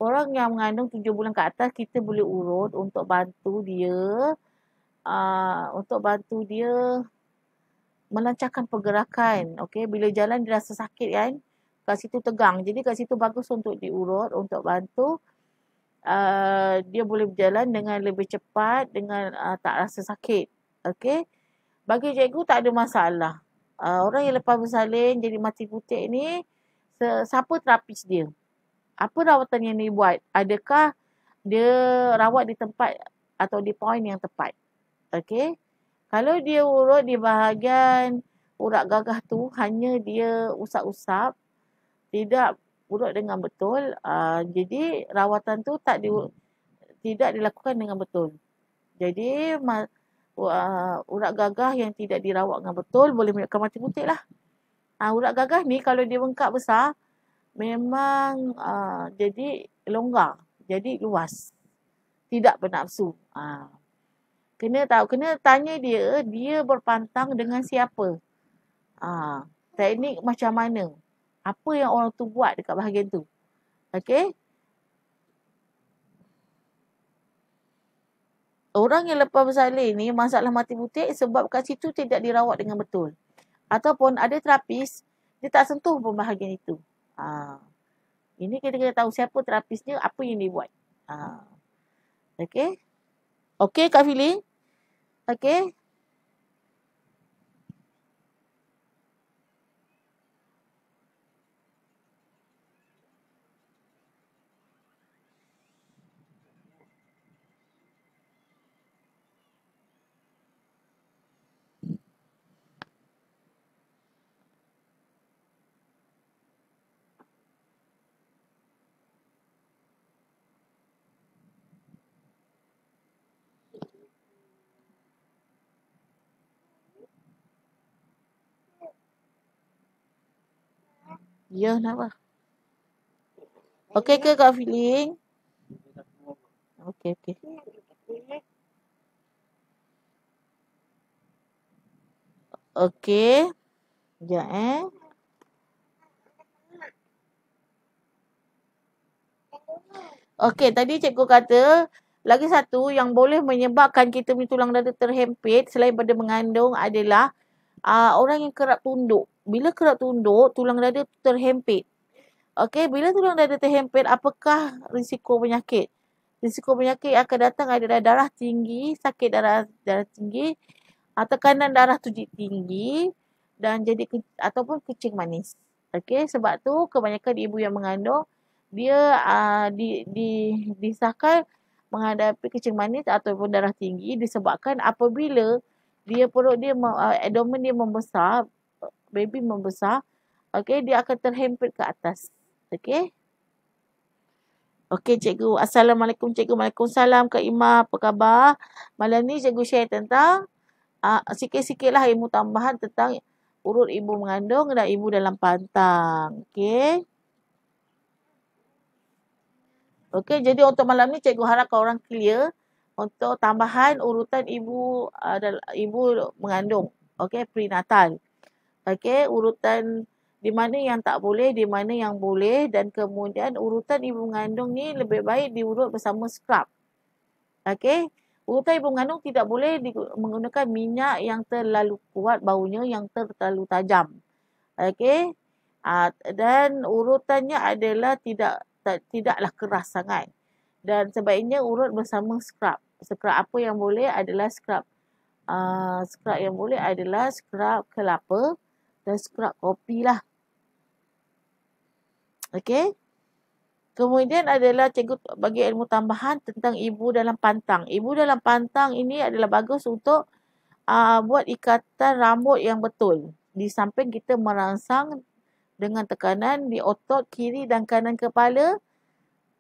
orang yang mengandung 7 bulan ke atas, kita boleh urut untuk bantu dia melancarkan pergerakan. Okey, bila jalan dia rasa sakit kan? Kat situ tegang. Jadi kat situ bagus untuk diurut untuk bantu dia boleh berjalan dengan lebih cepat dengan tak rasa sakit. Okey. Bagi cikgu tak ada masalah. Orang yang lepas bersalin jadi mati butik ni, siapa terapis dia? Apa rawatan yang dia buat? Adakah dia rawat di tempat atau di point yang tepat? Okey. Kalau dia urut di bahagian urat gagah tu, hanya dia usap-usap, tidak urut dengan betul, jadi rawatan tu tidak dilakukan dengan betul. Jadi urat gagah yang tidak dirawat dengan betul boleh menyebabkan mati butik lah. Urat gagah ni kalau dia bengkak besar, memang jadi longgar, jadi luas, tidak bernafsu. Kena tanya dia berpantang dengan siapa, teknik macam mana, apa yang orang tu buat dekat bahagian tu. Okey. Orang yang lepas bersalin ni masalah mati butik sebab kat situ tidak dirawat dengan betul. Ataupun ada terapis, dia tak sentuh pun bahagian itu. Ini kita kena tahu siapa terapisnya, apa yang dia buat. Okey. Okey Kak Fili? Okey. Ya, kenapa? Okey ke Kak Fili? Okey. Okey. Sekejap Okey, tadi cikgu kata lagi satu yang boleh menyebabkan kita punya tulang dada terhempit selain pada mengandung adalah orang yang kerap tunduk. Bila kerap tunduk, tulang dada terhempit. Okey, bila tulang dada terhempit, apakah risiko penyakit? Risiko penyakit akan datang adalah darah tinggi, sakit darah tinggi, tekanan darah tu tinggi dan jadi ataupun kencing manis. Okey, sebab tu kebanyakan ibu yang mengandung dia disahkan menghadapi kencing manis ataupun darah tinggi disebabkan apabila perut dia abdomen dia membesar, baby membesar, okey, dia akan terhempit ke atas. Okey. Okey cikgu. Assalamualaikum cikgu. Waalaikumsalam Kak Ima. Apa khabar? Malam ni cikgu share tentang sikit-sikitlah ilmu tambahan tentang urut ibu mengandung dan ibu dalam pantang. Okey. Okey, jadi untuk malam ni cikgu harapkan orang clear untuk tambahan urutan ibu mengandung. Okey, prenatal. Okey, urutan di mana yang tak boleh, di mana yang boleh dan kemudian urutan ibu mengandung ni lebih baik diurut bersama scrub. Okey, urutan ibu mengandung tidak boleh menggunakan minyak yang terlalu kuat baunya, yang terlalu tajam. Okey, dan urutannya adalah tidaklah keras sangat. Dan sebaiknya urut bersama scrub. Scrub apa yang boleh adalah scrub scrub yang boleh adalah scrub kelapa dan scrub kopi lah. Okey. Kemudian adalah cikgu bagi ilmu tambahan tentang ibu dalam pantang. Ibu dalam pantang ini adalah bagus untuk buat ikatan rambut yang betul. Di samping kita merangsang dengan tekanan di otot kiri dan kanan kepala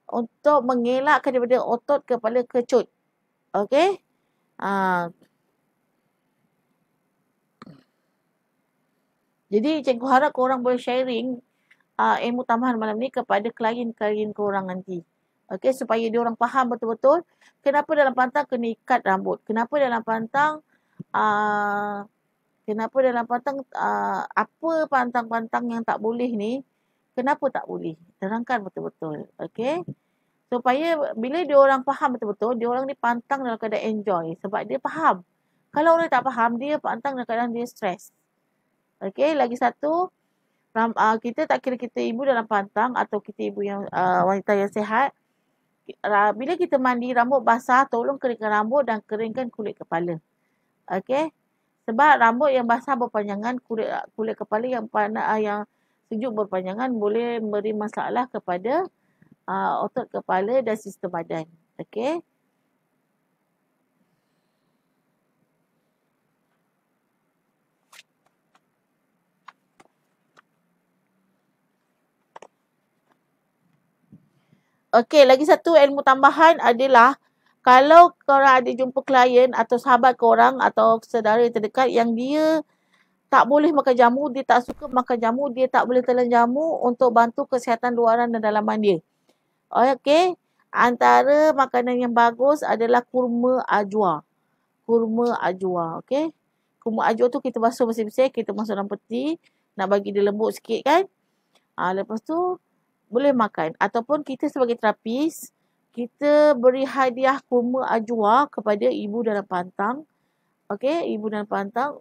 untuk mengelakkan daripada otot kepala kecut. Okey. Jadi cikgu harap korang boleh sharing ilmu tambahan malam ni kepada klien-klien korang nanti. Okey, supaya dia orang faham betul-betul kenapa dalam pantang kena ikat rambut. Kenapa dalam pantang apa pantang-pantang yang tak boleh ni, kenapa tak boleh? Terangkan betul-betul. Okey. Supaya bila dia orang faham betul-betul, dia orang ni pantang dalam keadaan enjoy sebab dia faham. Kalau orang tak faham, dia pantang dalam keadaan dia stres. Okey, lagi satu, kita tak kira kita ibu dalam pantang atau kita ibu yang wanita yang sihat. Bila kita mandi rambut basah, tolong keringkan rambut dan keringkan kulit kepala. Okey. Sebab rambut yang basah berpanjangan, kulit kepala yang panas yang sejuk berpanjangan boleh memberi masalah kepada otot kepala dan sistem badan. Okey. Okey, lagi satu ilmu tambahan adalah kalau korang ada jumpa klien atau sahabat korang atau saudara yang terdekat yang dia tak boleh makan jamu, dia tak suka makan jamu, dia tak boleh telan jamu untuk bantu kesihatan luaran dan dalaman dia. Okey, antara makanan yang bagus adalah kurma ajwa. Kurma ajwa, okey. Kurma ajwa tu kita basuh bersih-bersih, kita masuk dalam peti, nak bagi dia lembut sikit kan. Lepas tu boleh makan. Ataupun kita sebagai terapis, kita beri hadiah kurma ajwa kepada ibu dalam pantang. Okey, ibu dalam pantang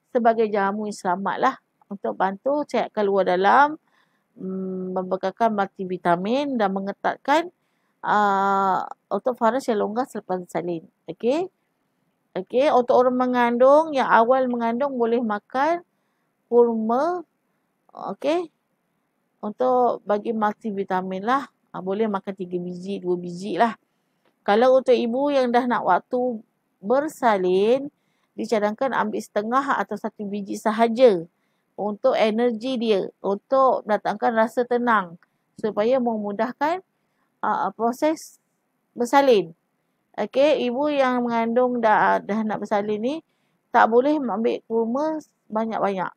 sebagai jamu yang selamat lah untuk bantu sihatkan luar dalam, membekalkan multivitamin dan mengetatkan otot faras yang longgar selepas bersalin. Okey. Okey, untuk orang mengandung yang awal mengandung boleh makan kurma. Okey. Untuk bagi multivitamin lah. Boleh makan 3 biji, 2 biji lah. Kalau untuk ibu yang dah nak waktu bersalin, dicadangkan ambil setengah atau 1 biji sahaja untuk energi dia, untuk mendatangkan rasa tenang supaya memudahkan proses bersalin. Okey, ibu yang mengandung dah nak bersalin ni tak boleh ambil kurma banyak-banyak.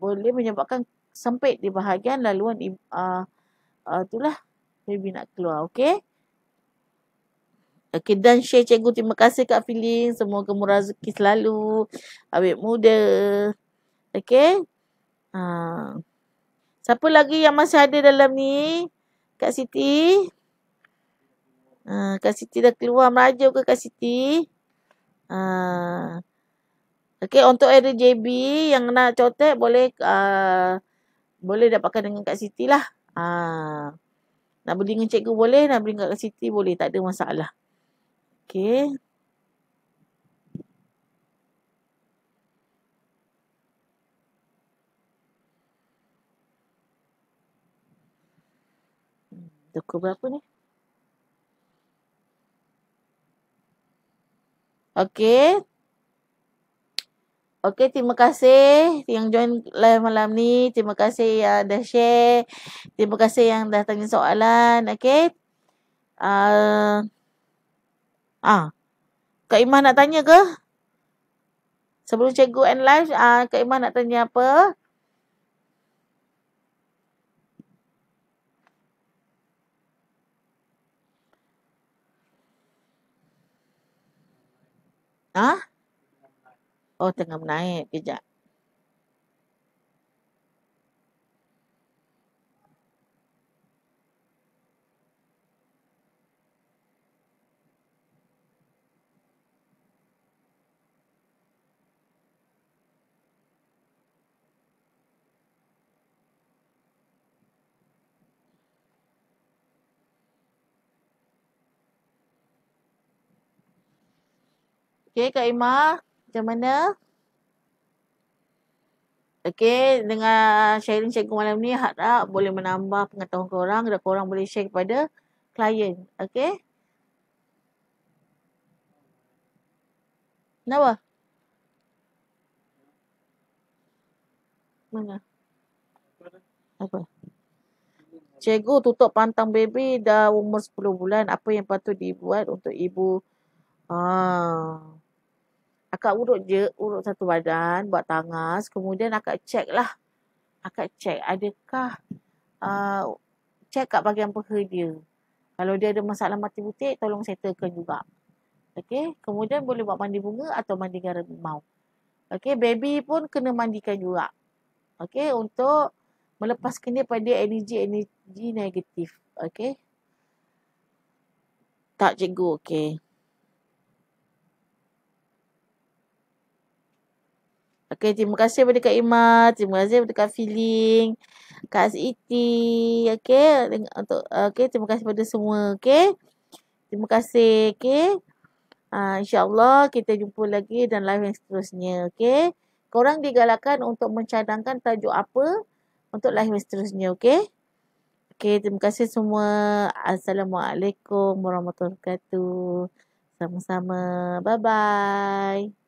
Boleh menyebabkan sempit di bahagian laluan itulah baby nak keluar. Okey. Okey, dan share cikgu. Terima kasih Kak Feeling. Semoga murah rezeki selalu. Awet muda. Okey. Siapa lagi yang masih ada dalam ni? Kak Siti. Kak Siti dah keluar merajuk ke Kak Siti? Okey, untuk RJB yang nak contek boleh boleh dapatkan dengan Kak Siti lah. Nak beli dengan cikgu boleh, nak beli dengan Kak Siti boleh, tak ada masalah. Okey. Toko berapa ni? Okey. Okey, terima kasih yang join live malam ni. Terima kasih yang dah share. Terima kasih yang dah tanya soalan. Okey. Kak Iman nak tanya ke? Sebelum cikgu end live, Kak Iman nak tanya apa? Oh, tengah menaik. Kejap. Okey, Kak Ima, macam mana? Okey, dengan sharing cikgu malam ni harap boleh menambah pengetahuan korang dan korang boleh share kepada klien. Okey? Kenapa? Mana? Apa? Cikgu tutup pantang baby dah umur 10 bulan. Apa yang patut dibuat untuk ibu? Akak urut je, urut satu badan, buat tangas. Kemudian akak check lah. Akak check adakah check kat bahagian peha dia. Kalau dia ada masalah mati butik, tolong settlekan juga. Okey, kemudian boleh buat mandi bunga atau mandi garam limau. Okey, baby pun kena mandikan juga. Okey, untuk melepaskan dia pada energi negatif. Okey. Tak cikgu, okey. Okey, terima kasih kepada Kak Ima, terima kasih kepada Kak Feeling, Kak Siti, okey, untuk terima kasih kepada semua, okey. Terima kasih, okey. InsyaAllah kita jumpa lagi dan live yang seterusnya, okey. Korang digalakkan untuk mencadangkan tajuk apa untuk live yang seterusnya, okey. Okey, terima kasih semua. Assalamualaikum warahmatullahi wabarakatuh. Sama-sama. Bye-bye.